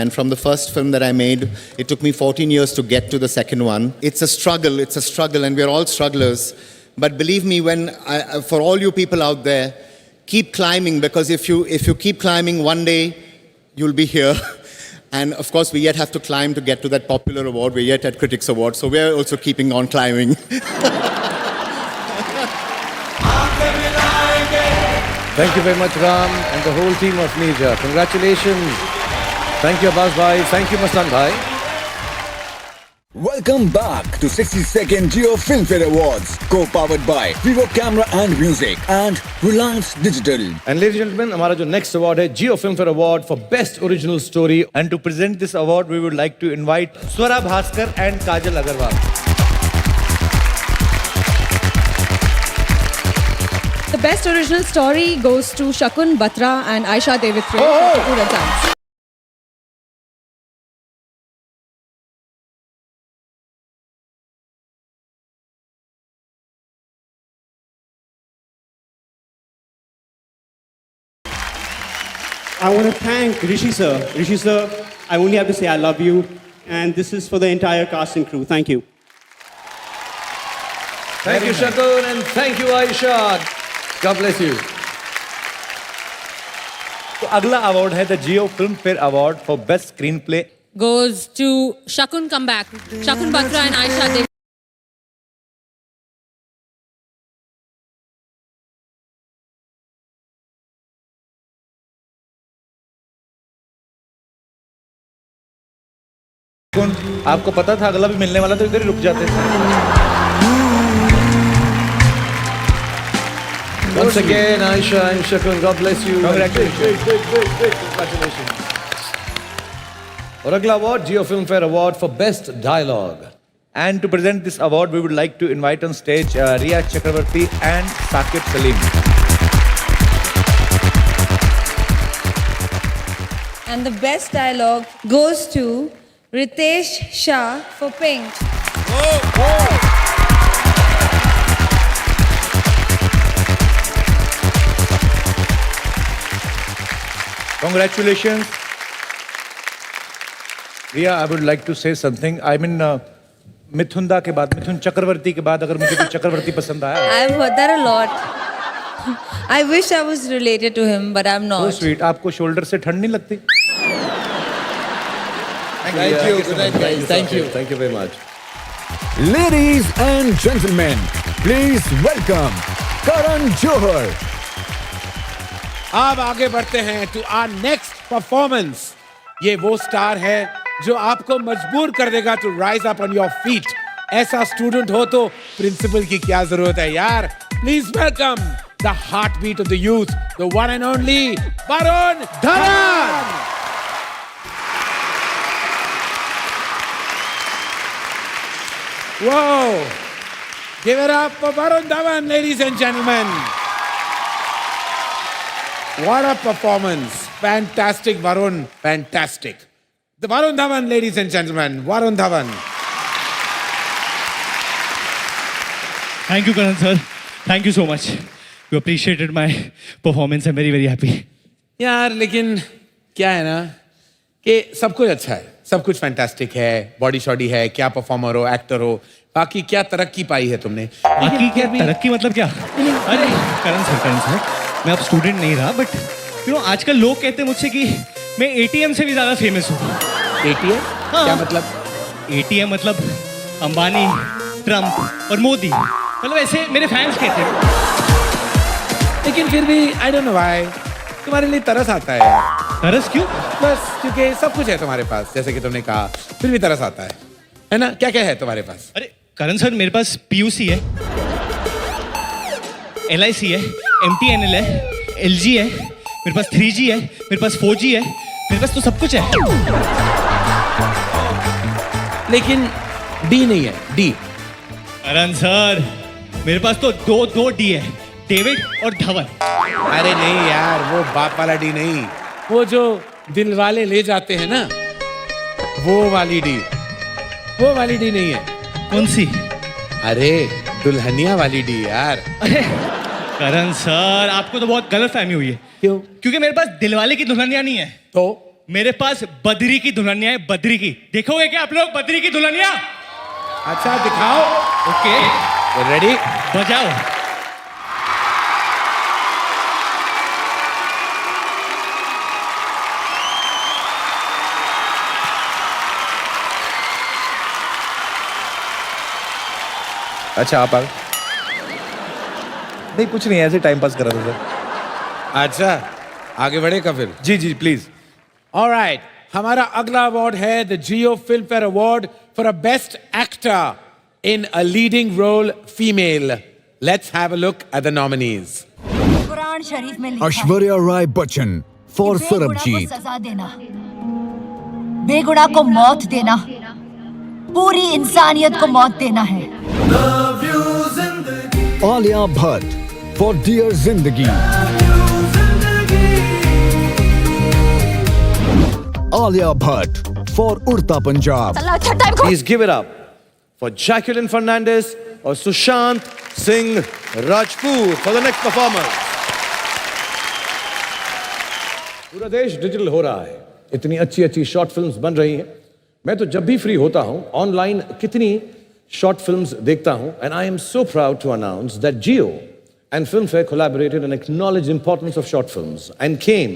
And from the first film that I made, it took me 14 years to get to the second one. It's a struggle, and we're all strugglers. But believe me, for all you people out there, keep climbing, because if you keep climbing, one day you'll be here. And of course, we yet have to climb to get to that popular award. We're yet at Critics Award, so we're also keeping on climbing. Thank you very much, Ram, and the whole team of Neerja. Congratulations. Thank you, Abbas bhai. Thank you, Mastan bhai. Welcome back to 62nd Geo Filmfare Awards, co-powered by Vivo Camera and Music and Reliance Digital. And ladies and gentlemen, हमारा जो next award है Geo Filmfare Award for Best Original Story. And to present this award, we would like to invite Swara Bhaskar and Kajal Agarwal. The best original story goes to Shakun Batra and Aisha Devithre for Kapoor and Sons. I want to thank Rishi sir. Rishi sir, I only have to say I love you, and this is for the entire cast and crew. Thank you. Thank you, Shakun, and thank you, Aisha. God bless you. तो अगला award है the Jio film fair award for best screen play goes to Shakun Comeback, Shakun Batra and Aisha Devithre. आपको पता था अगला भी मिलने वाला तो इधर ही रुक जाते थे Once again, Aisha and Shakun, God bless you. Congratulations. Congratulations. और अगला award Jio film fair award for best dialogue. And to present this award, we would like to invite on stage Riya Chakravarti and Saqib Salim. And the best dialogue goes to Ritesh Shah for Pink. Congratulations. Riya, I would like to say something. I mean, मिथुंदा के बाद, मिथुन चक्रवर्ती के बाद अगर मुझे कोई चक्रवर्ती पसंद आया I've heard that a lot. I wish I was related to him, but I'm So not. sweet. आपको शोल्डर से ठंड नहीं लगती? Thank you. Good night, guys. Thank you. Thank you very much. Ladies and gentlemen, please welcome Karan Johar. अब आगे बढ़ते हैं to our next performance. ये वो स्टार है जो आपको मजबूर कर देगा to rise up on your feet. ऐसा स्टूडेंट हो तो प्रिंसिपल की क्या जरूरत है यार. Please welcome the heartbeat of the youth, the one and only Varun Dhawan. Whoa! Give it up for Varun Dhawan, ladies and gentlemen. What a performance. Fantastic, Varun. Fantastic. The Varun Dhawan, ladies and gentlemen. Varun Dhawan. Thank you, Karan sir. Thank you so much. You appreciated my performance. I'm very, very happy. यार लेकिन क्या है ना कि सब कुछ अच्छा है, सब कुछ फैंटास्टिक है, बॉडी शॉडी है, क्या परफॉर्मर हो, एक्टर हो, बाकी क्या तरक्की पाई है तुमने? बाकी क्या तरक्की मतलब क्या? अरे करण सर, मैं अब स्टूडेंट नहीं रहा, बट यू नो आजकल लोग कहते हैं मुझसे कि मैं एटीएम से भी ज्यादा फेमस हूँ. एटीएम? क्या मतलब? एटीएम मतलब अंबानी, ट्रम्प और मोदी, मतलब ऐसे मेरे फैंस कहते हैं. लेकिन फिर भी आई डोंट नो व्हाई तुम्हारे लिए तरस आता है यार. तरस क्यों? बस क्योंकि सब कुछ है तुम्हारे पास, जैसे कि तुमने कहा, फिर भी तरस आता है ना? क्या क्या है तुम्हारे पास? अरे करण सर, मेरे पास पीयूसी है, LIC है, MTNL है, LG है, मेरे पास 3G है, मेरे पास 4G है, मेरे पास तो सब कुछ है. लेकिन D नहीं है. D. करण सर, मेरे पास तो दो D है, डेविड और धवन. अरे नहीं यार, वो बाप वाला डी नहीं, वो जो दिल वाले ले जाते हैं ना, वो वाली डी. वो वाली डी नहीं है. कौन सी? अरे दुल्हनिया वाली डी यार. अरे करण सर, आपको तो बहुत गलतफहमी हुई है. क्यों? क्योंकि मेरे पास दिलवाले की दुल्हनिया नहीं है. तो मेरे पास बद्री की दुल्हनिया है. बद्री की देखोगे क्या आप लोग? बद्री की दुल्हनिया. अच्छा दिखाओ. Okay, ready? बजाओ. अच्छा आप आ गए? नहीं कुछ नहीं, ऐसे टाइम पास कर रहा था सर. अच्छा आगे बढ़ेगा फिर? जी जी प्लीज. ऑलराइट, हमारा अगला अवार्ड है the Jio film fair award for a best actor in a leading role female. Let's have a look at the nominees. Quran Sharif में लिखा Aishwarya Rai Bachchan for है, बेगुनाह को Sarabjit. सजा देना, बेगुनाह को मौत देना, पूरी इंसानियत को मौत देना है. Alia Bhatt for Dear Zindagi. Alia Bhatt for Urta Punjab. Please give it up for Jacqueline Fernandez or Sushant Singh Rajput for the next performance. पूरा देश डिजिटल हो रहा है, इतनी अच्छी अच्छी शॉर्ट फिल्म्स बन रही हैं. मैं तो जब भी फ्री होता हूं ऑनलाइन कितनी शॉर्ट फिल्म्स देखता हूं. And I am so proud to announce that Jio and Filmfare collaborated and acknowledged the importance of short films and came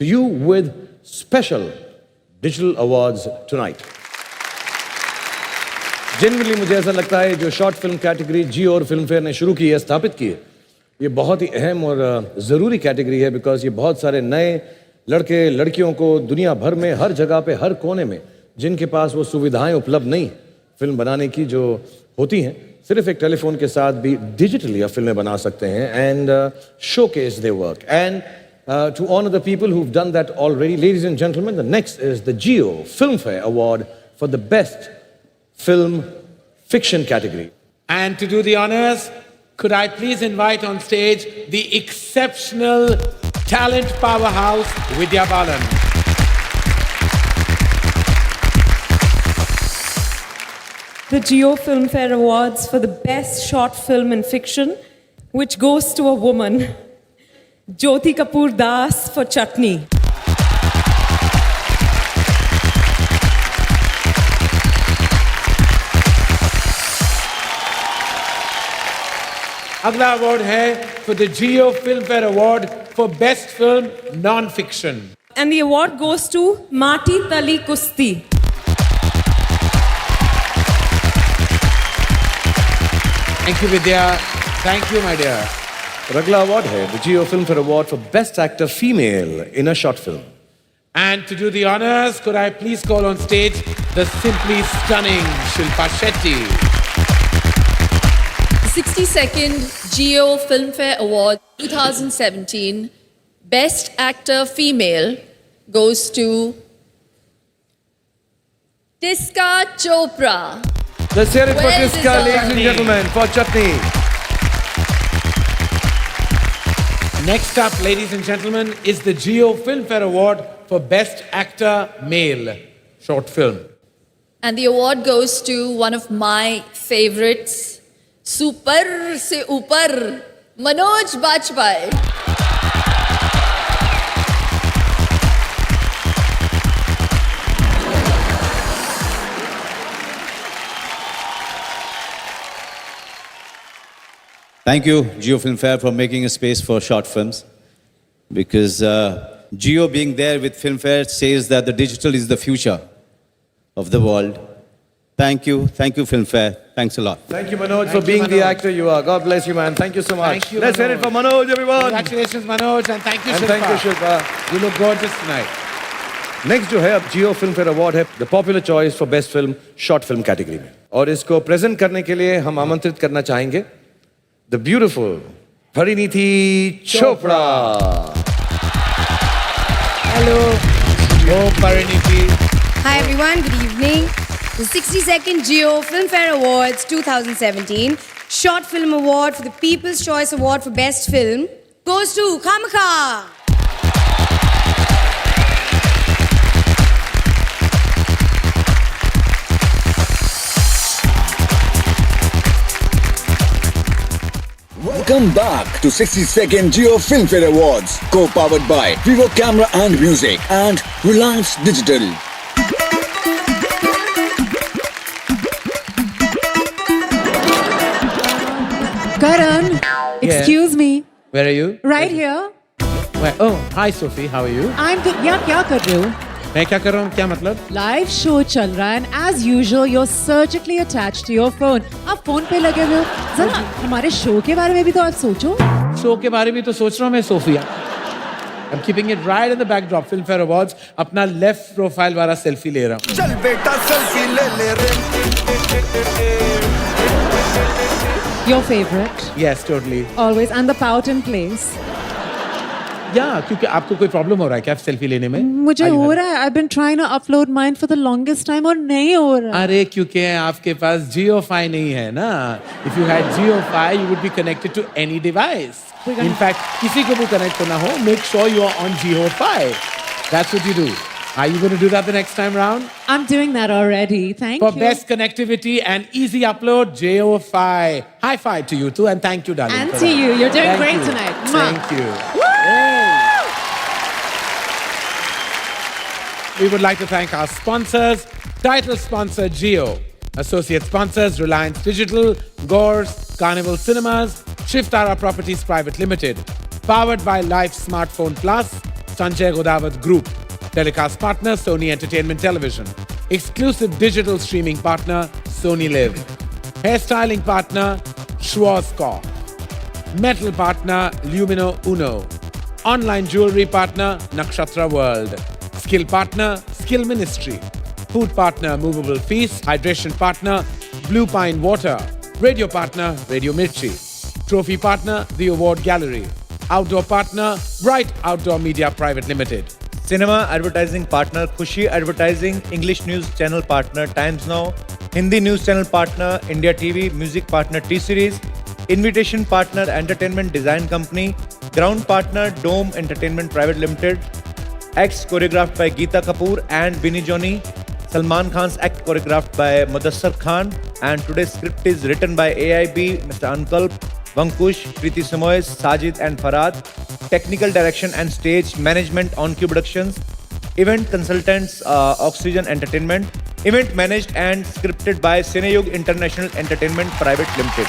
to you with special digital awards tonight. Generally मुझे ऐसा लगता है जो short film category जियो और Filmfare ने शुरू की है, स्थापित की है, ये बहुत ही अहम और ज़रूरी कैटेगरी है. बिकॉज ये बहुत सारे नए लड़के लड़कियों को दुनिया भर में हर जगह पे हर कोने में जिनके पास वो सुविधाएं उपलब्ध नहीं फिल्म बनाने की जो होती हैं, सिर्फ एक टेलीफोन के साथ भी डिजिटली आप फिल्में बना सकते हैं and showcase their work. And to honor the people who've done that already, ladies and gentlemen, the next is the Geo Filmfare Award for the Best Film Fiction category. And to do the honors, could I please invite on stage the exceptional talent powerhouse Vidya Balan. The Geo Filmfare Awards for the Best Short Film in Fiction, which goes to a woman, Jyoti Kapoor Das for Chutney. अगला award है for the Geo Filmfare Award for Best Film Non-Fiction. And the award goes to Mati Tali Kusti. Thank you, Vidya. Thank you, my dear. अगला award है the Geo Filmfare Award for Best Actor Female in a Short Film. And to do the honors, could I please call on stage the simply stunning Shilpa Shetty. The 62nd Geo Filmfare Award 2017 Best Actor Female goes to Tiska Chopra. Let's hear it for Well Tiska, deserved. ladies and gentlemen, for Chutney. Next up, ladies and gentlemen, is the Geo Filmfare Award for Best Actor Male Short Film. And the award goes to one of my favorites, Super Se Upar, Manoj Bajpayee. Thank you, Geo Filmfare, for making a space for short films. Because Geo being there with Filmfare says that the digital is the future of the world. Thank you, Filmfare. Thanks a lot. Thank you, Manoj, for being the actor you are. God bless you, man. Thank you so much. Thank you, Let's hear it for Manoj, everyone. Congratulations, Manoj, and thank you, And Shilpa. thank you, Shilpa. You look gorgeous tonight. Next जो है अब जियो film fair award है the popular choice for best film short film category में. और इसको present करने के लिए हम आमंत्रित करना चाहेंगे the beautiful Parineeti Chopra. Hello. Oh, Pariniti. Hi everyone, good evening. The 62nd Geo Filmfare Awards 2017 Short Film Award for the People's Choice Award for Best Film goes to Khamkha. Welcome back to 62nd Geo Filmfare Awards, co-powered by Vivo Camera and Music and Reliance Digital. Karan, excuse me. Where are you? Right here. Where? Oh, hi Sophie, how are you? I'm good. यार क्या कर रहे हो? मैं क्या कर रहा हूँ? क्या मतलब? लाइव शो चल रहा है and as usual you're surgically attached to your phone. आप फोन पे लगे हुए हो. जरा हमारे शो के बारे में भी तो आप सोचो. शो के बारे में तो सोच रहा हूँ मैं Sophia. I'm keeping it right in the backdrop. Filmfare Awards. अपना left profile वाला selfie ले रहा हूँ. चल बेटा सेल्फी ले ले रे. Your favorite? Yes, totally. Always. And the pout in place. Yeah, क्योंकि आपको कोई problem हो रहा है क्या selfie लेने में? मुझे हो रहा है. I've been trying to upload mine for the longest time और नहीं हो रहा. अरे क्योंकि आपके पास JioFi नहीं है ना. If you had JioFi, you would be connected to any device. In fact, किसी को भी connect करना हो, make sure you are on JioFi. That's what you do. Are you going to do that the next time round? I'm doing that already. Thank For you. best connectivity and easy upload, JioFi. High five to you too, and thank you, darling. And for to that. you. You're doing Thank great you. tonight. Mwah. Thank you. We would like to thank our sponsors. Title sponsor, Jio. Associate sponsors, Reliance Digital, Gores, Carnival Cinemas, Shiftara Properties Private Limited. Powered by Life Smartphone Plus, Sanjay Godawat Group. Telecast partner, Sony Entertainment Television. Exclusive digital streaming partner, Sony Live. Hairstyling partner, Schwarzkopf. Metal partner, Lumino Uno. Online jewelry partner, Nakshatra World. Skill partner, Skill Ministry. Food partner, Movable Feast. Hydration partner, Blue Pine Water. Radio partner, Radio Mirchi. Trophy partner, The Award Gallery. Outdoor partner, Bright Outdoor Media Private Limited. Cinema advertising partner, Khushi Advertising. English news channel partner, Times Now. Hindi news channel partner, India TV. Music partner, T-Series. Invitation partner, Entertainment Design Company. Ground partner, Dome Entertainment Private Limited. Acts choreographed by Geeta Kapoor and Binny Johnny. Salman Khan's act choreographed by Mudassar Khan. And today's script is written by AIB, Mr. Ankalp, Vankush, Preeti Samoyes, Sajid and Farad. Technical direction and stage management on Cube Productions. Event consultants Oxygen Entertainment. Event managed and scripted by Cineyug International Entertainment Private Limited.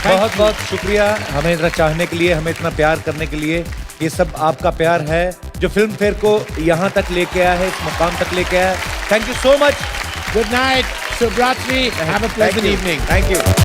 बहुत बहुत शुक्रिया हमें इतना चाहने के लिए, हमें इतना प्यार करने के लिए. ये सब आपका प्यार है जो फिल्म फेयर को यहाँ तक लेके आया है, इस मुकाम तक लेके आया है. Thank you so much. Good night. Subratri. Have a pleasant evening. Thank you.